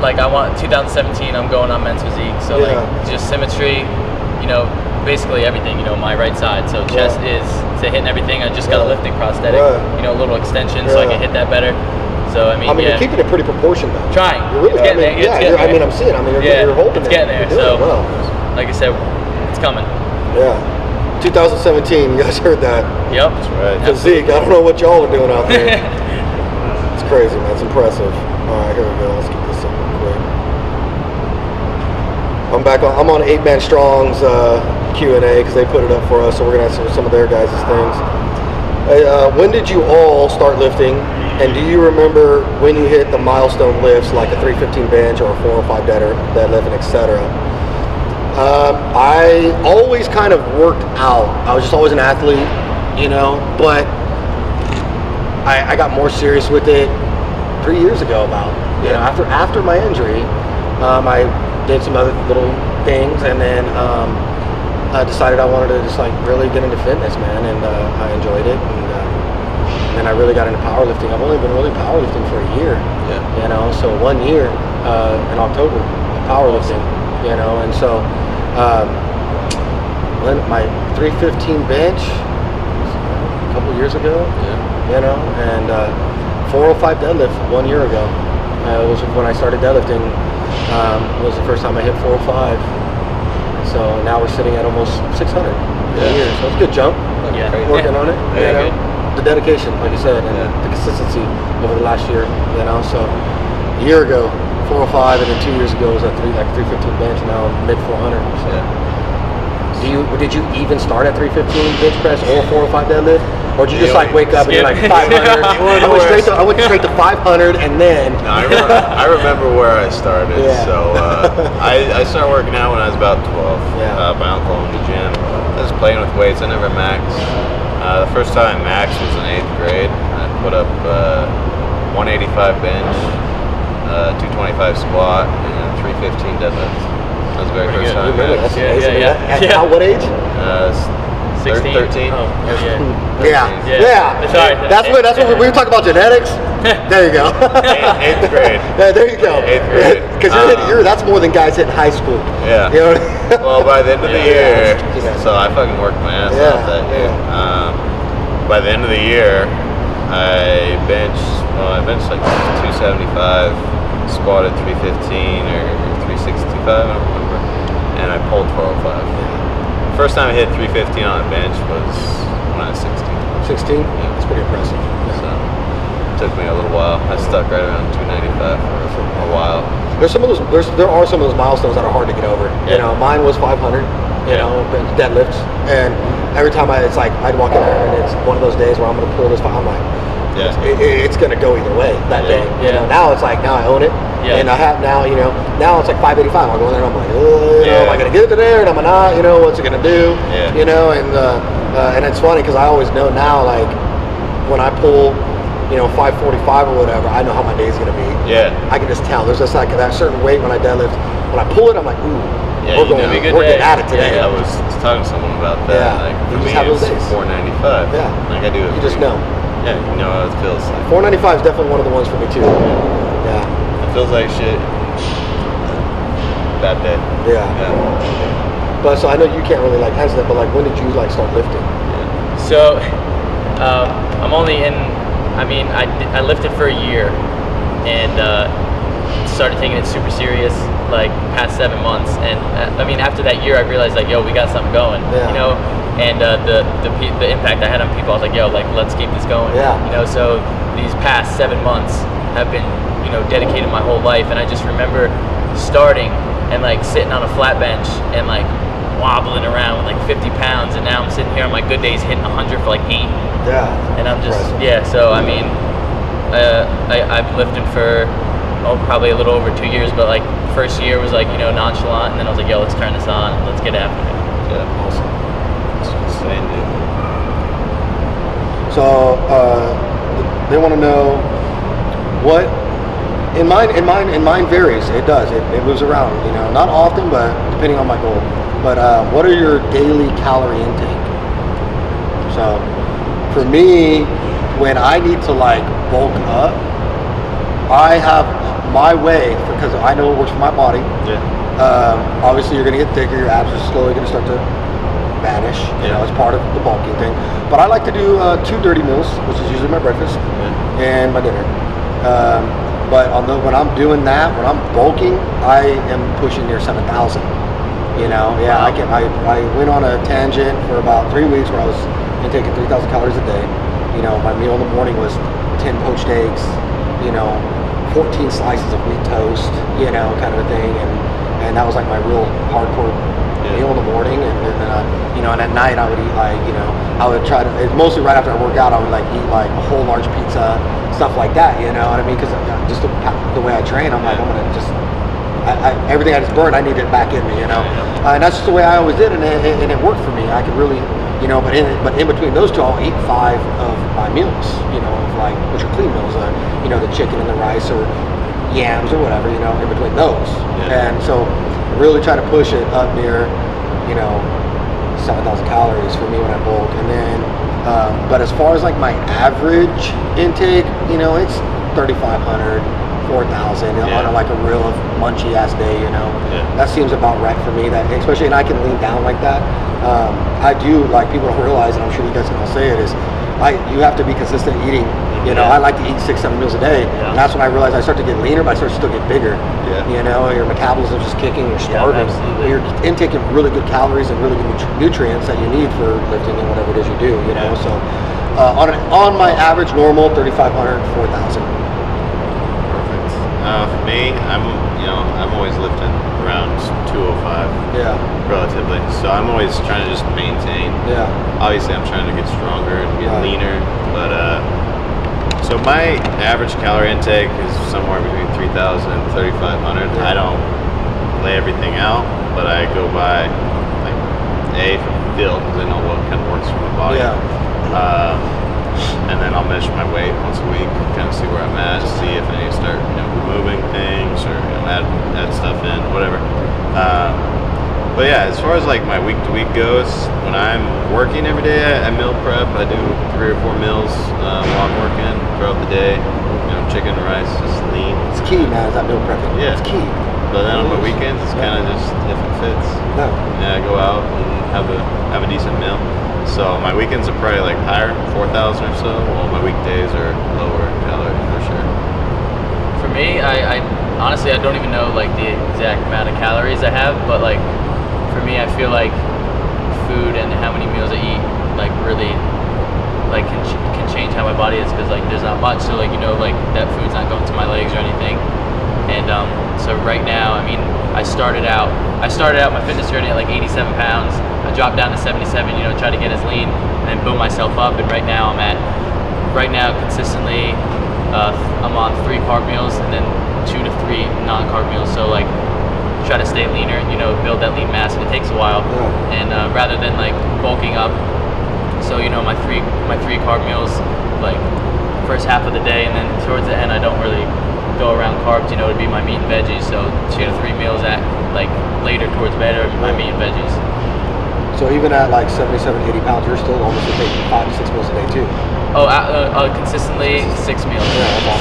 Speaker 4: like 2017, I'm going on men's physique, so like just symmetry, you know, basically everything, you know, my right side. So chest is to hitting everything. I just got a lifting prosthetic, you know, a little extension so I can hit that better. So I mean,
Speaker 1: you're keeping it pretty proportioned though.
Speaker 4: Trying.
Speaker 1: You're really,
Speaker 4: it's getting there. It's getting there.
Speaker 1: I mean, I'm seeing. I mean, you're holding
Speaker 4: it's
Speaker 1: it.
Speaker 4: getting there. So, like I said, it's coming.
Speaker 1: Yeah. 2017, you guys heard that.
Speaker 4: Yep.
Speaker 3: That's right.
Speaker 1: Physique. I don't know what y'all are doing out there. It's crazy, man. It's impressive. All right, here we go. Let's get this up real quick. I'm on Apeman Strong's Q&A because they put it up for us, so we're gonna answer some of their guys' things. When did you all start lifting, and do you remember when you hit the milestone lifts like a 315 bench or a 405 deadlift and etc.? I always kind of worked out. I was just always an athlete, you know, but I got more serious with it 3 years ago about, you know, after my injury. I did some other little things, and then I decided I wanted to just like really get into fitness, man, and I enjoyed it, and then I really got into powerlifting. I've only been really powerlifting for a year, you know, so 1 year in October, powerlifting, you know, and so when my 315 bench a couple years ago, you know, and 405 deadlift 1 year ago. It was when I started deadlifting. Was the first time I hit 405. So now we're sitting at almost 600 in a year. So it's a good jump. Working on it. You know? The dedication, like you said, and the consistency over the last year. You know, so a year ago 405, and then 2 years ago was at 315 bench. Now I'm mid 400. So. Did you even start at 315 bench press or 405 deadlift? Or did you just like wake up and you're like 500? I went straight to 500 and then.
Speaker 3: No, I remember where I started. So I started working out when I was about 12. My uncle owned the gym. I was playing with weights. I never maxed. The first time I maxed was in 8th grade. I put up 185 bench, 225 squat, and 315 deadlift. That was the very first time.
Speaker 1: That's amazing. At what age?
Speaker 4: 16.
Speaker 3: 13.
Speaker 4: Oh,
Speaker 1: Yeah.
Speaker 4: Sorry.
Speaker 1: That's what we were talking about genetics. There you go.
Speaker 3: 8th grade.
Speaker 1: Yeah, there you go.
Speaker 3: 8th grade.
Speaker 1: Because that's more than guys hit in high school.
Speaker 3: Yeah.
Speaker 1: You know what I mean?
Speaker 3: Well, by the end of the year, so I fucking worked my ass off that year. By the end of the year, I benched like 275, squatted 315 or 365, I don't remember, and I pulled 405. First time I hit 315 on a bench was when I was 16.
Speaker 1: 16? Yeah, that's pretty impressive.
Speaker 3: So it took me a little while. I stuck right around 295 for a while.
Speaker 1: There are some of those milestones that are hard to get over. You know, mine was 500. You know, deadlifts, and every time I'd walk in there, and it's one of those days where I'm gonna pull this. I'm like, it's gonna go either way that day. You know, now it's like now I own it. And I have now, now it's like 585. I go in there and I'm like, am I gonna get it to there? And I'm not, what's it gonna do? And it's funny because I always know now, like when I pull, 545 or whatever, I know how my day's gonna be. I can just tell. There's just like that certain weight when I deadlift. When I pull it, I'm like, ooh, we're getting at it today.
Speaker 3: I was talking to someone about that. Like for me, it's 495. Like I do it.
Speaker 1: You just know.
Speaker 3: Yeah, you know how it feels like.
Speaker 1: 495 is definitely one of the ones for me too.
Speaker 3: It feels like shit. Bad day.
Speaker 1: But so I know you can't really like answer that, but like when did you like start lifting?
Speaker 4: So I'm only in. I mean, I lifted for a year, and started taking it super serious like past 7 months. And I mean, after that year, I realized like, yo, we got something going. And the impact I had on people, I was like, yo, like let's keep this going. So these past 7 months have been, dedicated my whole life. And I just remember starting and like sitting on a flat bench and like wobbling around with like 50 pounds, and now I'm sitting here on my good days hitting 100 for like 8.
Speaker 1: Yeah.
Speaker 4: And I'm just,
Speaker 1: impressive.
Speaker 4: so I mean, I've lifted for probably a little over 2 years, but like first year was like, you know, nonchalant, and then I was like, yo, let's turn this on and let's get after it.
Speaker 3: Yeah, awesome. It's insane, dude.
Speaker 1: So they want to know what in mine varies. It does. It moves around. You know, not often, but depending on my goal. But what are your daily calorie intake? So for me, when I need to like bulk up, I have my way because I know it works for my body.
Speaker 3: Yeah.
Speaker 1: Obviously, you're going to get thicker. Your abs are slowly going to start to vanish. You know, it's part of the bulking thing. But I like to do 2 dirty meals, which is usually my breakfast and my dinner. But when I'm doing that, when I'm bulking, I am pushing near 7,000. You know, yeah, I went on a tangent for about 3 weeks where I was intaking 3,000 calories a day. You know, my meal in the morning was 10 poached eggs. You know, 14 slices of wheat toast. You know, kind of a thing, and that was like my real hardcore meal in the morning, and then you know, and at night I would eat like, you know, I would try to, mostly right after I work out, I would like eat like a whole large pizza, stuff like that, you know what I mean? Because just the way I train, I'm like, I'm gonna just, everything I just burned, I need it back in me, you know? And that's just the way I always did, and it worked for me. I could really, you know, but in between those two, I'll eat 5 of my meals, you know, like, which are clean meals, you know, the chicken and the rice or yams or whatever, you know, in between those. And so really try to push it up near, you know, 7,000 calories for me when I bulk. And then, but as far as like my average intake, you know, it's 3,500, 4,000 on like a real munchy ass day, you know. That seems about right for me. That especially, and I can lean down like that. I do, like, people don't realize, and I'm sure you guys can all say it, is you have to be consistent eating. You know, I like to eat 6-7 meals a day, and that's when I realized I start to get leaner, but I start to still get bigger. You know, your metabolism is just kicking, you're starving, you're intaking really good calories and really good nutrients that you need for lifting and whatever it is you do. You know, so on my average normal 3,500, 4,000.
Speaker 3: Perfect. For me, I'm always lifting around 205. Relatively. So I'm always trying to just maintain. Obviously, I'm trying to get stronger and get leaner, but so my average calorie intake is somewhere between 3,000 and 3,500. I don't lay everything out, but I go by like for feel, because I know what kind of works for my body. And then I'll measure my weight once a week, kind of see where I'm at, see if I need to start, you know, removing things or, you know, add stuff in, whatever. But yeah, as far as like my week to week goes, when I'm working every day, I meal prep. I do 3 or 4 meals while I'm working throughout the day. You know, chicken, rice, just lean.
Speaker 1: It's key, man, is that meal prepping. It's key.
Speaker 3: But then on my weekends, it's kind of just if it fits. I go out and have a decent meal. So my weekends are probably like higher, 4,000 or so, while my weekdays are lower calorie for sure.
Speaker 4: For me, I honestly, I don't even know like the exact amount of calories I have, but like for me, I feel like food and how many meals I eat like really like can change how my body is, because like there's not much, so like, you know, like that food's not going to my legs or anything. And so right now, I mean, I started out my fitness journey at like 87 pounds. I dropped down to 77, you know, try to get as lean and then build myself up. And right now consistently, I'm on 3 carb meals and then 2 to 3 non-carb meals. So like try to stay leaner, you know, build that lean mass, and it takes a while. And rather than like bulking up, so, you know, my three carb meals, like first half of the day, and then towards the end, I don't really go around carbs, you know, it'd be my meat and veggies. So 2 to 3 meals at like later towards bed are my meat and veggies.
Speaker 1: So even at like 77, 80 pounds, you're still almost taking 5 to 6 meals a day too.
Speaker 4: Oh, consistently 6 meals,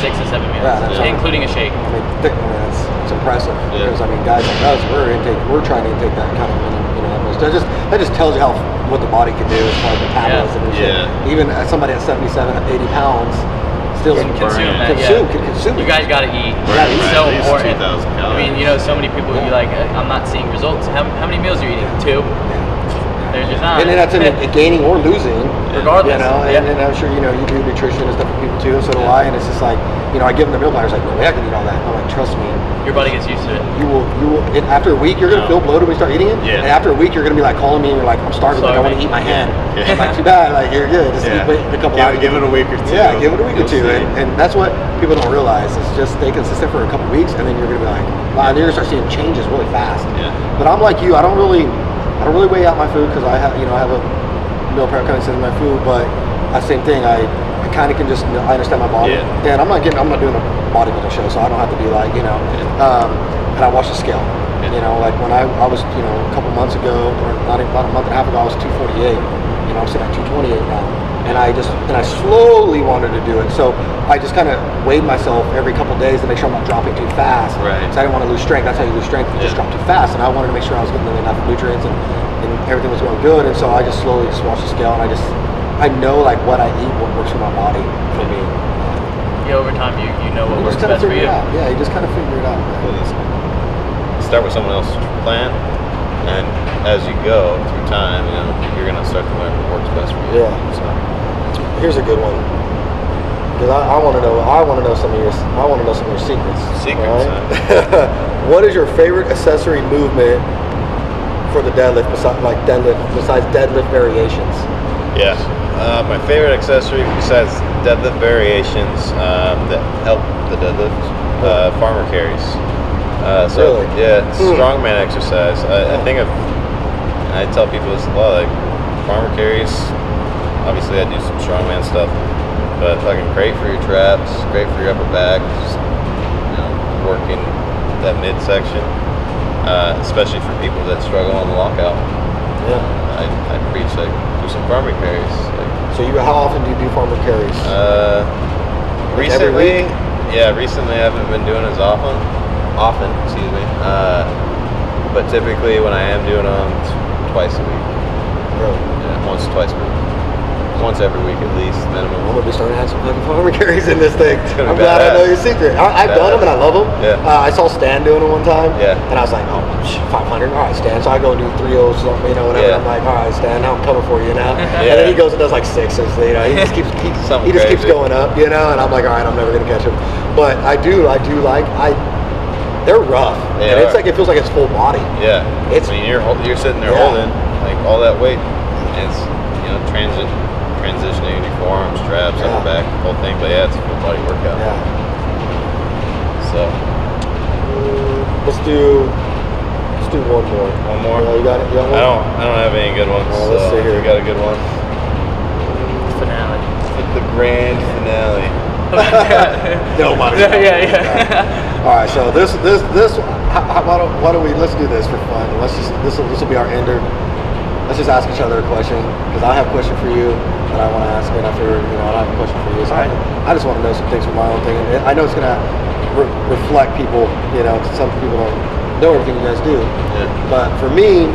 Speaker 4: 6 to 7 meals, including a shake.
Speaker 1: I mean, it's impressive, because I mean, guys like us, we're trying to intake that kind of minimum, you know. That just tells you what the body can do as far as metabolism and shit. Even somebody at 77, 80 pounds. Can consume. You
Speaker 4: guys gotta eat. It's so important. I mean, you know, so many people be like, I'm not seeing results. How many meals are you eating? 2? They're just not.
Speaker 1: And then that's gaining or losing,
Speaker 4: regardless.
Speaker 1: You know, and I'm sure, you know, you do nutrition and stuff for people too, and so do I. And it's just like, you know, I give them the meal plan. I was like, no way I can eat all that. I'm like, trust me.
Speaker 4: Your body gets used to it.
Speaker 1: You will, and after a week, you're going to feel bloated when you start eating it.
Speaker 3: Yeah.
Speaker 1: And after a week, you're going to be like calling me and you're like, I'm starving, like, I want to eat my hand.
Speaker 3: Yeah.
Speaker 1: I'm like, too bad, like, you're good. Just eat a couple hours.
Speaker 3: Give it a week or two.
Speaker 1: Yeah, give it a week or two.
Speaker 3: See.
Speaker 1: And that's what people don't realize. It's just stay consistent for a couple weeks and then you're going to be like, wow, and you're going to start seeing changes really fast.
Speaker 3: Yeah.
Speaker 1: But I'm like you, I don't really weigh out my food because I have, you know, I have a meal prep kind of system in my food, but same thing, I kind of can just, I understand my body.
Speaker 3: Yeah.
Speaker 1: And I'm not doing a bodybuilding show, so I don't have to be like, you know, and I watch the scale. You know, like when I was, you know, a couple months ago, or not even about a month and a half ago, I was 248. You know, I'm sitting at 228 now. And I slowly wanted to do it. So I just kind of weighed myself every couple days to make sure I'm not dropping too fast.
Speaker 3: Right.
Speaker 1: So I didn't want to lose strength. That's how you lose strength. You just drop too fast. And I wanted to make sure I was getting enough nutrients and everything was going good. And so I just slowly just watched the scale, and I know like what I eat, what works for my body, for me.
Speaker 4: Yeah, over time you know what
Speaker 1: You
Speaker 4: works
Speaker 1: just kind of
Speaker 4: best for
Speaker 1: figure
Speaker 4: you.
Speaker 1: it out. Yeah, you just kind of figure it out.
Speaker 3: Start with someone else's plan, and as you go through time, you know, you're gonna start to learn what works best for you.
Speaker 1: Yeah.
Speaker 3: So
Speaker 1: Here's a good one, because I want to know some of your secrets.
Speaker 3: Secrets.
Speaker 1: Right? What is your favorite accessory movement for the deadlift besides deadlift variations?
Speaker 3: yeah, my favorite accessory besides deadlift variations that help the deadlift, farmer carries. So
Speaker 1: Really?
Speaker 3: yeah, it's strongman exercise. I think I tell people this a lot, like farmer carries. Obviously, I do some strongman stuff, but fucking great for your traps, great for your upper back, just, you know, working that midsection, especially for people that struggle on the lockout.
Speaker 1: Yeah.
Speaker 3: I preach like do some farmer carries. Like,
Speaker 1: So how often do you do farmer carries?
Speaker 3: recently, recently I haven't been doing as often, excuse me. But typically when I am doing them, it's twice a week.
Speaker 1: Really?
Speaker 3: Yeah, twice a week. Once every week at least, minimum.
Speaker 1: I'm gonna be starting to have some fucking farmer carries in this thing.
Speaker 3: gonna
Speaker 1: I'm
Speaker 3: be
Speaker 1: glad I
Speaker 3: badass.
Speaker 1: know your secret. I've done them and I love them.
Speaker 3: Yeah.
Speaker 1: I saw Stan doing them one time.
Speaker 3: Yeah.
Speaker 1: And I was like, oh, 500. All right, Stan. So I go and do 3-0, something, you know, whatever.
Speaker 3: Yeah.
Speaker 1: I'm like, all right, Stan, now I'm coming for you now. And
Speaker 3: Yeah.
Speaker 1: then he goes and does like 6s. You know, he just keeps
Speaker 3: Crazy.
Speaker 1: going up. You know, and I'm like, all right, I'm never gonna catch him. But I do like. They're rough.
Speaker 3: They
Speaker 1: and
Speaker 3: are.
Speaker 1: it's like it feels like it's full body.
Speaker 3: Yeah,
Speaker 1: It's-
Speaker 3: I mean you're sitting there
Speaker 1: Yeah.
Speaker 3: holding like all that weight, and it's, you know, transitioning in your forearms, traps,
Speaker 1: Yeah.
Speaker 3: upper back, the whole thing. But yeah, it's a full body workout.
Speaker 1: Yeah.
Speaker 3: So
Speaker 1: Let's do one more.
Speaker 3: one more.
Speaker 1: You got it. You got one?
Speaker 3: I don't have any good ones.
Speaker 1: Well, let's
Speaker 3: so
Speaker 1: see here.
Speaker 3: You got a good one.
Speaker 4: Finale.
Speaker 3: The grand finale.
Speaker 1: Nobody.
Speaker 4: Yeah.
Speaker 1: All right, so this why don't we, let's do this for fun. This will be our ender. Let's just ask each other a question, because I have a question for you that I want to ask, and after, you know, I have a question for you. So I just want to know some things for my own thing, and I know it's gonna reflect people. You know, 'cause some people don't know everything you guys do.
Speaker 3: Yeah.
Speaker 1: But for me,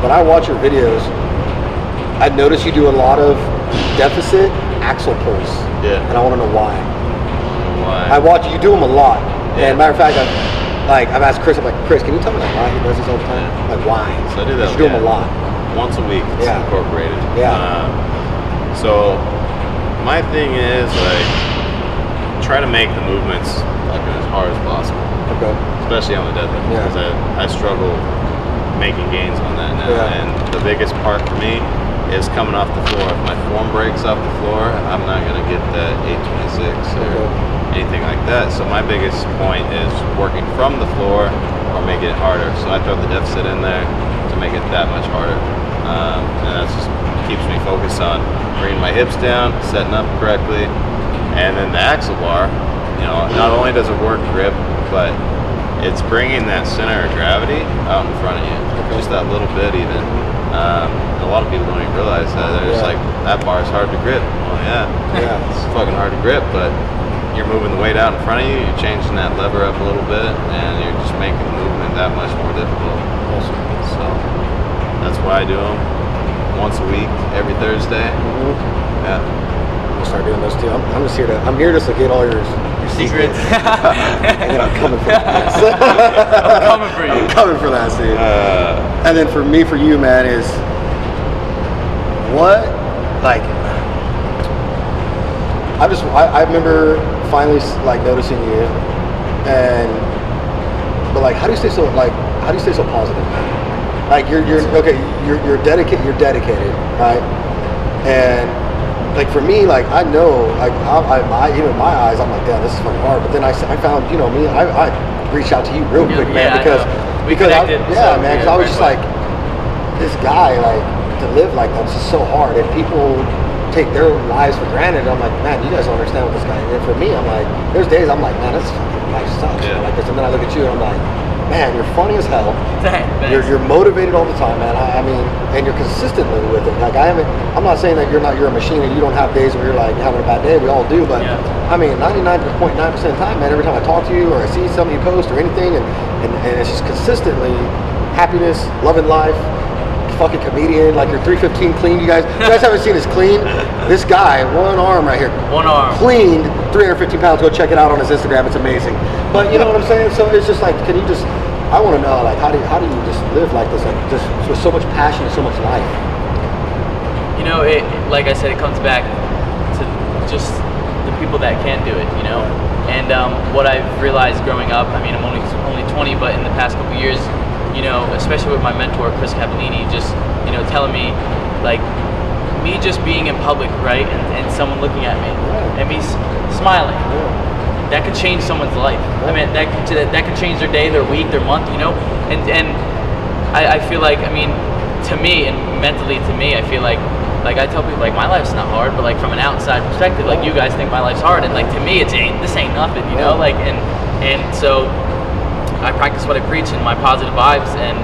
Speaker 1: when I watch your videos, I notice you do a lot of deficit axle pulls.
Speaker 3: Yeah.
Speaker 1: And I want to know why.
Speaker 3: Why?
Speaker 1: I watch you do them a lot.
Speaker 3: Yeah.
Speaker 1: And matter of fact, I've asked Chris. I'm like, Chris, can you tell me like why he does this all the time? Like why?
Speaker 3: So I do that.
Speaker 1: You do them a lot.
Speaker 3: Once a week. It's
Speaker 1: Yeah.
Speaker 3: incorporated.
Speaker 1: Yeah.
Speaker 3: So my thing is like try to make the movements like as hard as possible,
Speaker 1: Okay.
Speaker 3: especially on the deadlift,
Speaker 1: Yeah.
Speaker 3: because I struggle making gains on that now.
Speaker 1: Yeah.
Speaker 3: And the biggest part for me is coming off the floor. If my form breaks off the floor, I'm not gonna get that 826 or anything like that. So my biggest point is working from the floor or making it harder. So I throw the deficit in there to make it that much harder. And that just keeps me focused on bringing my hips down, setting up correctly, and then the axle bar, you know, not only does it work grip, but it's bringing that center of gravity out in front of you, just that little bit even. A lot of people don't even realize that. They're just like, that bar is hard to grip. Well, yeah, it's fucking hard to grip, but you're moving the weight out in front of you, you're changing that lever up a little bit, and you're just making the movement that much more difficult. So that's why I do them once a week, every Thursday. Yeah.
Speaker 1: I'm gonna start doing those too. I'm just here to get all your secrets. And then I'm coming for that.
Speaker 4: I'm coming for you.
Speaker 1: I'm coming for that, Steve. And then for you, man, is what, like, I remember finally like noticing you, but like, how do you stay so positive, man? Like you're dedicated, right? And like for me, like I know, like even in my eyes, I'm like, damn, this is fucking hard. But then I found, you know, me, I reached out to you real quick, man, because I was just like, this guy, like to live like that's just so hard, and people take their lives for granted. I'm like, man, you guys don't understand what this guy is. And for me, I'm like, there's days I'm like, man, this fucking life sucks. Yeah. Like this, and then I look at you and I'm like, man, you're funny as hell. You're motivated all the time, man. I mean, and you're consistently with it. Like I'm not saying that you're a machine and you don't have days where you're like having a bad day. We all do, but I mean, 99.9% of the time, man, every time I talk to you or I see something you post or anything, and it's just consistently happiness, loving life. Fucking comedian, like you're 315 clean. You guys haven't seen his clean. This guy, one arm right here, cleaned 315 pounds. Go check it out on his Instagram. It's amazing. But you know what I'm saying? So it's just like, I want to know, like, how do you just live like this, like just with so much passion and so much life?
Speaker 4: You know, like I said, it comes back to just the people that can do it. You know, and what I've realized growing up. I mean, I'm only 20, but in the past couple years, you know, especially with my mentor, Chris Cavallini, just, you know, telling me, like, me just being in public, right, and someone looking at me, and me smiling, that could change someone's life. I mean, that could change their day, their week, their month, you know, and I feel like, I mean, to me, and mentally to me, I feel like I tell people, like, my life's not hard, but, like, from an outside perspective, like, you guys think my life's hard, and, like, to me, this ain't nothing, you know, like, and so, I practice what I preach and my positive vibes, and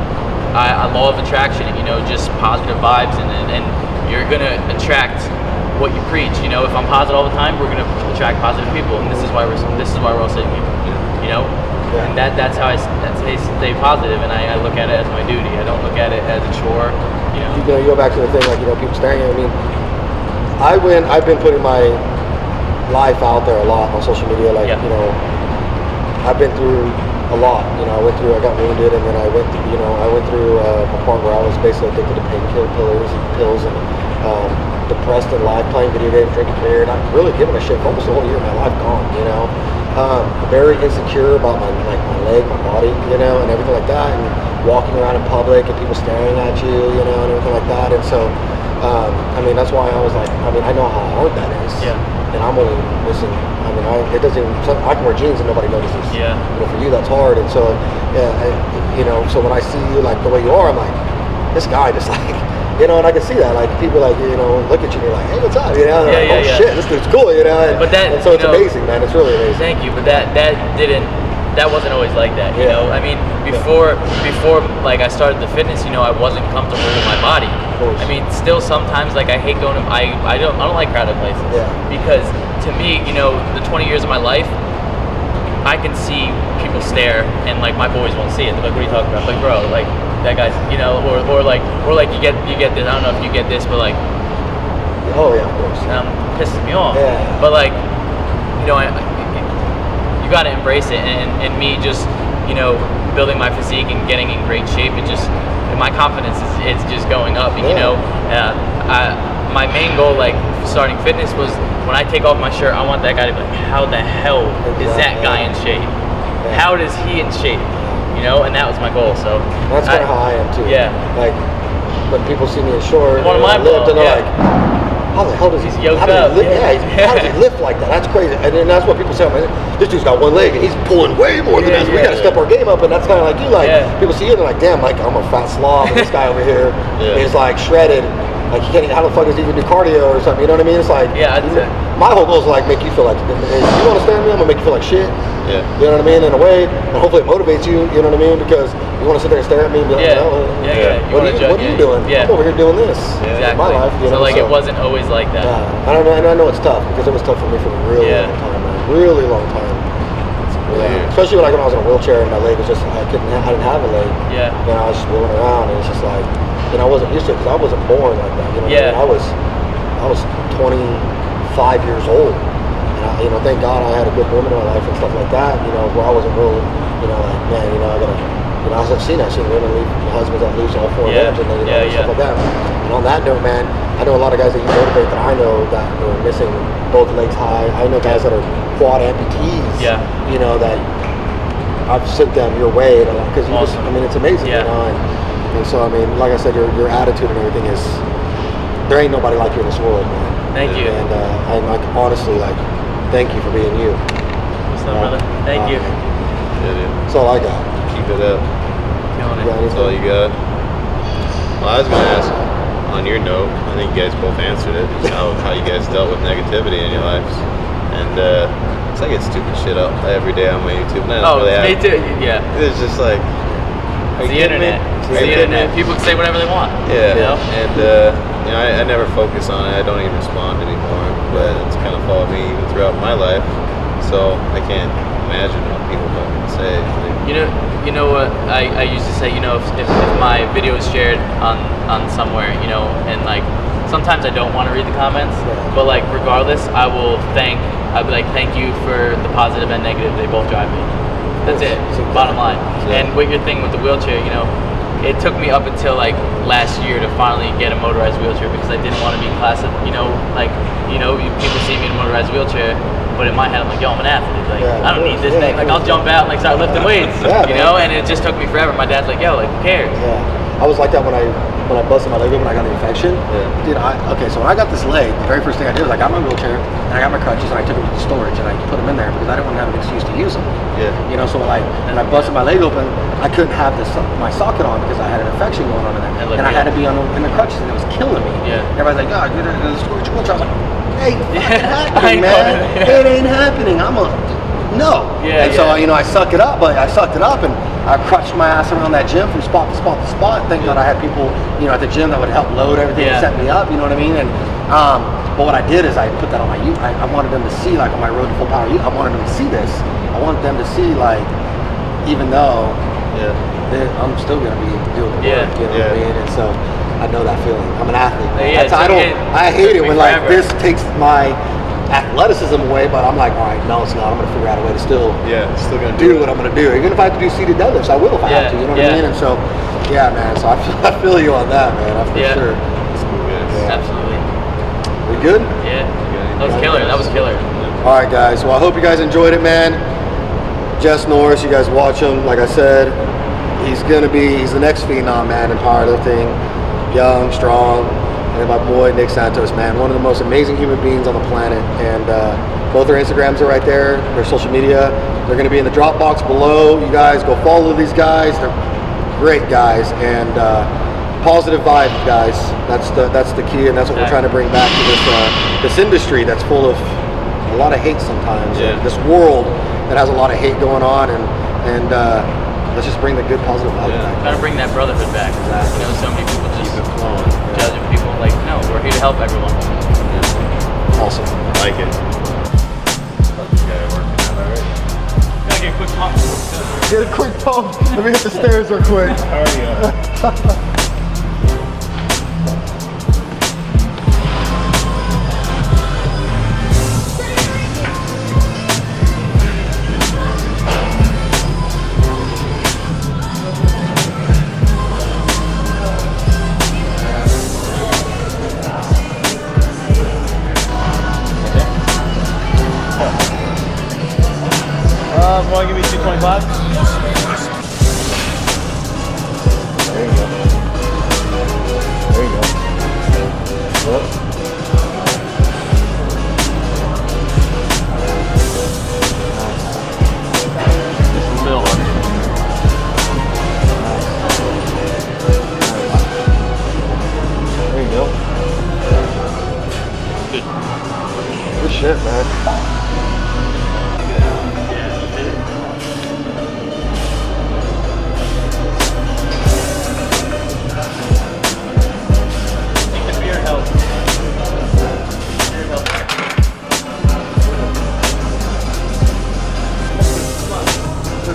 Speaker 4: I law of attraction, and, you know, just positive vibes, and you're gonna attract what you preach. You know, if I'm positive all the time, we're gonna attract positive people, and this is why we're all sitting here. You know, and that's how I stay positive, and I look at it as my duty. I don't look at it as a chore. You know,
Speaker 1: you go back to the thing, like, you know, people staring at me. I mean, I've been putting my life out there a lot on social media, like, you know, I've been through a lot, you know. I got wounded, and then I went through a part where I was basically addicted to pills, and depressed in life, playing video games, drinking beer, not really giving a shit for almost the whole year of my life gone, you know. Very insecure about my leg, my body, you know, and everything like that, and walking around in public and people staring at you, you know, and everything like that. And so, I mean, that's why I was like, I mean, I know how hard that is. Yeah. And I'm only missing, I mean, it doesn't even, I can wear jeans and nobody notices. Yeah. You know, for you, that's hard. And so, you know, so when I see you, like, the way you are, I'm like, this guy just, like, you know, and I can see that, like, people, like, you know, look at you and you're like, hey, what's up, you know, and like, oh shit, this dude's cool, you know, and so it's amazing, man, it's really amazing.
Speaker 4: Thank you, but that wasn't always like that, you know. I mean, before like I started the fitness, you know, I wasn't comfortable with my body. I mean, still sometimes, like, I hate going to, I don't like crowded places. Yeah. Because to me, you know, the 20 years of my life, I can see people stare, and, like, my boys won't see it. They're like, what are you talking about? Like, bro, like, that guy's, you know, or like you get this. I don't know if you get this, but, like,
Speaker 1: oh yeah, of course.
Speaker 4: Pisses me off. Yeah. But, like, you know, you got to embrace it, and me just, you know, building my physique and getting in great shape, my confidence is just going up. And, you know, my main goal, like, starting fitness was, when I take off my shirt, I want that guy to be like, how the hell is that guy in shape? How does he in shape? You know, and that was my goal. So
Speaker 1: that's kind of how I am too.
Speaker 4: Yeah.
Speaker 1: Like, when people see me in short,
Speaker 4: one of my
Speaker 1: lift, and they're like, how the hell does he
Speaker 4: yoked up?
Speaker 1: How does he lift like that? That's crazy. And then that's what people say. This dude's got one leg and he's pulling way more than us. We got to step our game up. And that's kind of like you. Like, people see you and they're like, damn, like, I'm a fat slob, and this guy over here is, like, shredded. Like, he can't. How the fuck does he even do cardio or something? You know what I mean? It's like, my whole goal is, like, make you feel like, if you want to stand me, I'm gonna make you feel like shit. Yeah. You know what I mean? In a way, and hopefully it motivates you. You know what I mean? Because you want to sit there and stare at me and be like, what are you doing? I'm over here doing this.
Speaker 4: Exactly.
Speaker 1: My life. You know?
Speaker 4: So, like, it wasn't always like that.
Speaker 1: Yeah. And I know it's tough, because it was tough for me for a really long time, man. Really long time. Especially when I was in a wheelchair and my leg was just, I didn't have a leg. Yeah. You know, I was just wheeling around, and it's just like, and I wasn't used to it because I wasn't born like that. You know what I was 25 years old. And you know, thank God I had a good woman in my life and stuff like that. You know, where I wasn't really, you know, like, man, you know, I gotta, you know, I've seen women leave husbands that lose all 4 limbs and stuff like that. And on that note, man, I know a lot of guys that you motivate that I know that are missing both legs high. I know guys that are quad amputees.
Speaker 4: Yeah.
Speaker 1: You know, that I've sent them your way, because you
Speaker 4: Awesome.
Speaker 1: just, I mean, it's amazing.
Speaker 4: Yeah.
Speaker 1: You know, and so I mean, like I said, your attitude and everything is, there ain't nobody like you in this world, man.
Speaker 4: Thank you.
Speaker 1: And I'm like, honestly, like, thank you for being you.
Speaker 4: What's up, brother? Thank you.
Speaker 3: Yeah, dude.
Speaker 1: That's all I got.
Speaker 3: Keep it up.
Speaker 4: Killing
Speaker 1: You got
Speaker 4: it.
Speaker 3: That's all you got. Well, I was gonna ask, on your note, I think you guys both answered it, just how you guys dealt with negativity in your lives. And I get stupid shit up every day on my YouTube. And I don't really
Speaker 4: me too. Yeah.
Speaker 3: It's just like,
Speaker 4: It's the internet. It's the internet. People can say whatever they want.
Speaker 3: Yeah.
Speaker 4: You know?
Speaker 3: And you know, I never focus on it. I don't even respond anymore. But it's kind of followed me even throughout my life. So I can't imagine what people fucking say. Like,
Speaker 4: You know what I used to say. You know, if my video is shared on somewhere, you know, and like sometimes I don't want to read the comments, but like regardless, I'll be like, thank you for the positive and negative. They both drive me. That's it. Bottom line.
Speaker 3: Yeah.
Speaker 4: And with your thing with the wheelchair, you know, it took me up until like last year to finally get a motorized wheelchair because I didn't want to be classified. You know, like people see me in a motorized wheelchair, but in my head I'm like, yo, I'm an athlete. Like I don't need this thing. Like I'll jump out and like start lifting weights. You know, and it just took me forever. My dad's like, yo, like who cares?
Speaker 1: Yeah, I was like that when I busted my leg open. I got an infection. Dude, so when I got this leg, the very first thing I did was I got my wheelchair and I got my crutches and I took them to the storage and I put them in there because I didn't want to have an excuse to use them.
Speaker 3: Yeah.
Speaker 1: You know, so like when I busted my leg open, I couldn't have my socket on because I had an infection going on in there, and I had to be in the crutches and it was killing me.
Speaker 4: Yeah.
Speaker 1: Everybody's like, oh, get in the storage wheelchair. I was like, hey, fucking man, it ain't happening. No.
Speaker 4: Yeah.
Speaker 1: And so, you know, I sucked it up and I crutched my ass around that gym from spot to spot to spot. Thank God I had people, you know, at the gym that would help load everything and set me up, you know what I mean? And but what I did is I put that on my youth. I wanted them to see, like on my road to full power youth, I wanted them to see this. I wanted them to see, like, even though I'm still gonna be doing the work, you know what I mean? And so I know that feeling. I'm an athlete. I hate it when like this takes my athleticism away, but I'm like, all right, no, it's not. I'm gonna figure out a way to still
Speaker 3: gonna
Speaker 1: do what I'm gonna do. Even if I have to do seated deadlifts, I will if I have to. You know what I mean? And so, yeah, man. So I feel you on that, man. For sure.
Speaker 3: That's cool, guys.
Speaker 4: Absolutely.
Speaker 1: We good?
Speaker 4: Yeah. That was killer.
Speaker 1: All right, guys. Well, I hope you guys enjoyed it, man. Jess, Norris, you guys watch him. Like I said, he's the next phenom, man, in powerlifting. Young, strong. And my boy Nick Santos, man, one of the most amazing human beings on the planet. And both their Instagrams are right there, their social media. They're going to be in the Dropbox below. You guys go follow these guys. They're great guys and positive vibes, guys. That's the key, and that's what we're trying to bring back to this industry that's full of a lot of hate sometimes.
Speaker 3: Yeah.
Speaker 1: This world that has a lot of hate going on, and let's just bring the good positive vibes back.
Speaker 4: Trying to bring that brotherhood back. You know, so many people just judging people. Like, no, we're here to help everyone.
Speaker 1: Awesome.
Speaker 3: I like it.
Speaker 4: Gotta get a quick pump.
Speaker 1: Get a quick pump. Let me hit the stairs real quick.
Speaker 4: Want to give me 225?
Speaker 1: There you go. There you go. Yep.
Speaker 4: Just a little under.
Speaker 1: There you go.
Speaker 4: Good.
Speaker 1: Good shit, man.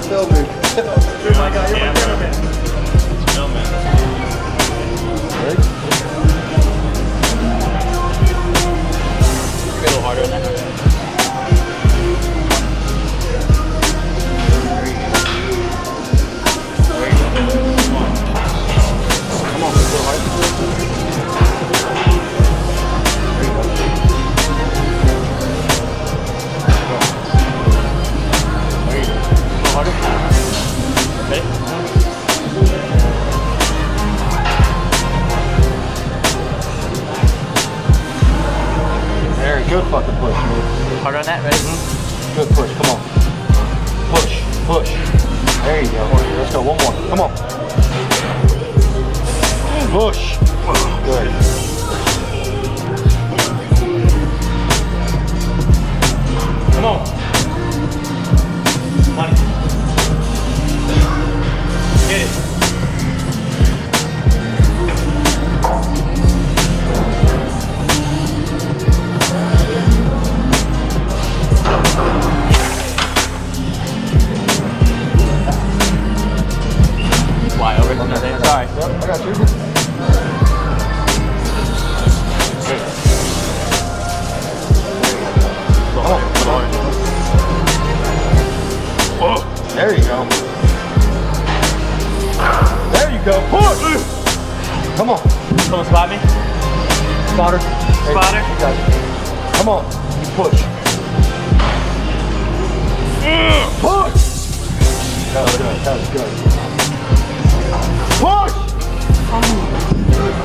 Speaker 1: Filming.
Speaker 4: My God, you're my cameraman. It's filming.
Speaker 1: Right?
Speaker 4: Be a little harder in that.
Speaker 1: fucking push, man.
Speaker 4: Harder on that, ready?
Speaker 1: Good push, come on. Push, push. There you go. Let's go, one more. Come on. Push. Good. Come on. Money. Get it.
Speaker 4: Fly over to nothing. Sorry.
Speaker 1: Yep, I got you. Oh, there you go. There you go. Push. Come on.
Speaker 4: Someone spot me?
Speaker 1: Spotter.
Speaker 4: Spotter.
Speaker 1: You got it. Come on. You push. Push. That was good. That was good. Push.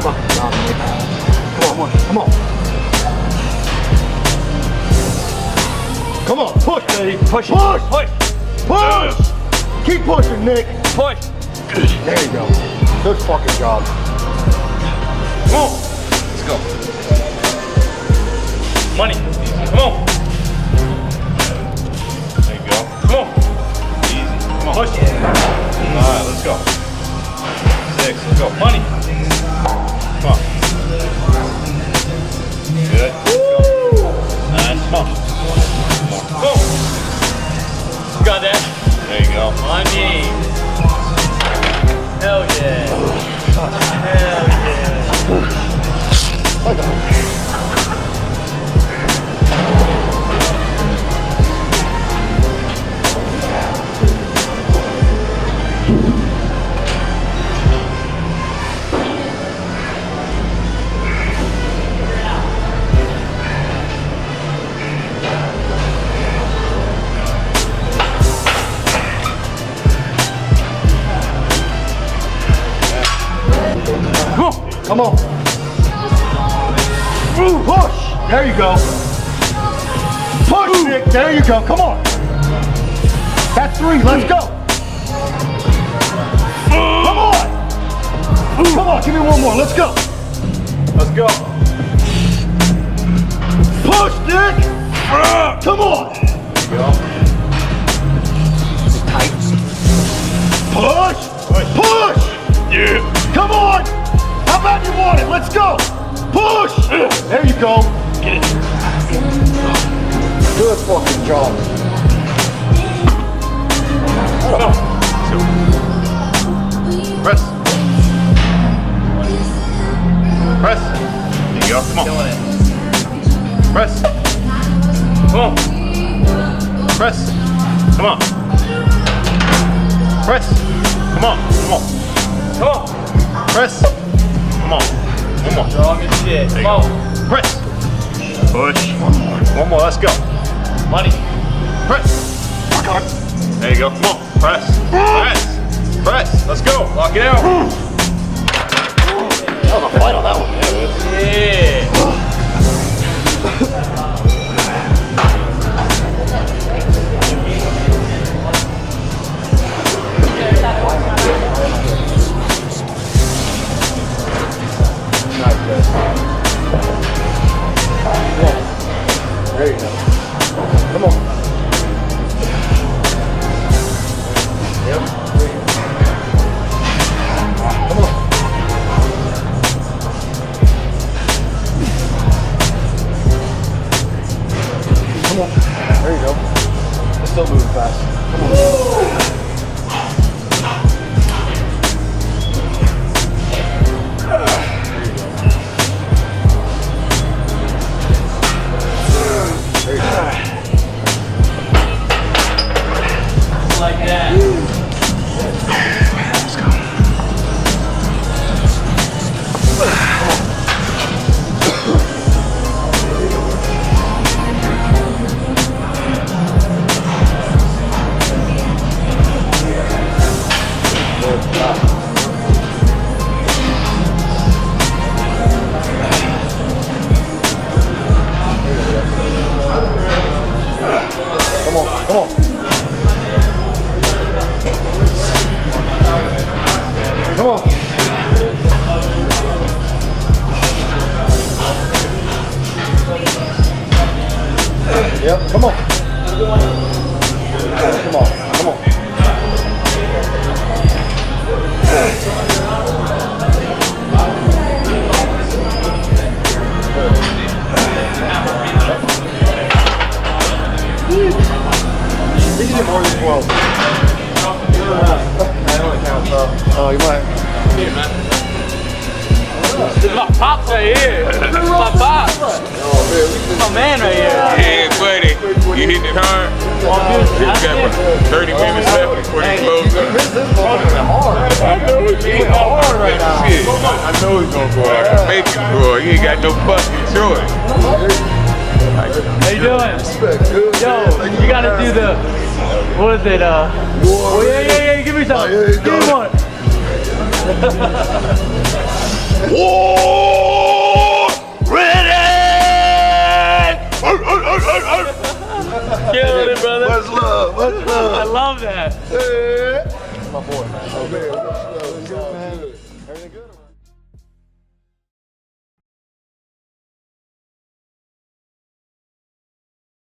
Speaker 1: Fucking God, man. Come on. Come on. Come on. Push, baby. Push. Push.
Speaker 4: Push.
Speaker 1: Push. Keep pushing, Nick.
Speaker 4: Push.
Speaker 1: There you go. Good fucking job.
Speaker 4: Come on.
Speaker 3: Let's go.
Speaker 4: Money. Come on.
Speaker 3: There you go.
Speaker 4: Come on.
Speaker 3: Easy. Come on.
Speaker 4: Push.
Speaker 3: Alright, let's go. 6. Let's go.
Speaker 4: Money.
Speaker 3: Come on. Good. Let's go. Nice. Come on.
Speaker 4: Come on. You got that.
Speaker 3: There you go.
Speaker 4: Money. Hell yeah. Hell yeah.
Speaker 1: Come on. Push. There you go. Push, Nick. There you go. Come on. That's 3. Let's go. Come on. Come on. Give me one more. Let's go.
Speaker 3: Let's go.
Speaker 1: Push, Nick. Come on.
Speaker 3: There you go.
Speaker 1: Tight. Push. Push.
Speaker 3: Yeah.
Speaker 1: Come on. How bad you want it? Let's go. Push. There you go.
Speaker 3: Get it.
Speaker 1: Good fucking job.
Speaker 3: Come on. 2. Press. Press. There you go. Come on.
Speaker 4: Killing it.
Speaker 3: Press. Come on. Press. Come on. Press. Come on. Come on.
Speaker 4: Come on.
Speaker 3: Press. Come on. One more.
Speaker 4: Strong as shit.
Speaker 3: There you
Speaker 4: Come
Speaker 3: go.
Speaker 4: on.
Speaker 3: Press. Push. One more. Let's go.
Speaker 4: Money.
Speaker 3: Press. There you go. Come on. Press. Press. Press. Let's go. Lock it out.
Speaker 1: That was a fight on that one.
Speaker 4: Yeah.
Speaker 1: There you go. Come on. Yep. Come on. Come on. There you go. It's still moving fast. Come on.
Speaker 4: Like that.
Speaker 3: Let's go.
Speaker 1: Come on. Come on. Come on. You can do more than 12. That only counts up. Oh, you might.
Speaker 4: This is my pops right here. This is my pops. My man right here.
Speaker 5: Yeah, buddy. You hit it hard. Just got 30 minutes left before they close up.
Speaker 1: This is going hard.
Speaker 5: I know it's going hard right now. Shit, I know it's going to go hard. I can make it go hard. You ain't got no fucking choice.
Speaker 4: How you doing? Yo, you gotta do the, what is it? Oh yeah, give me some. Give me one.
Speaker 5: Whoa! Ready!
Speaker 4: Killing it, brother.
Speaker 1: Much love. Much love.
Speaker 4: I love that.
Speaker 1: My boy, man.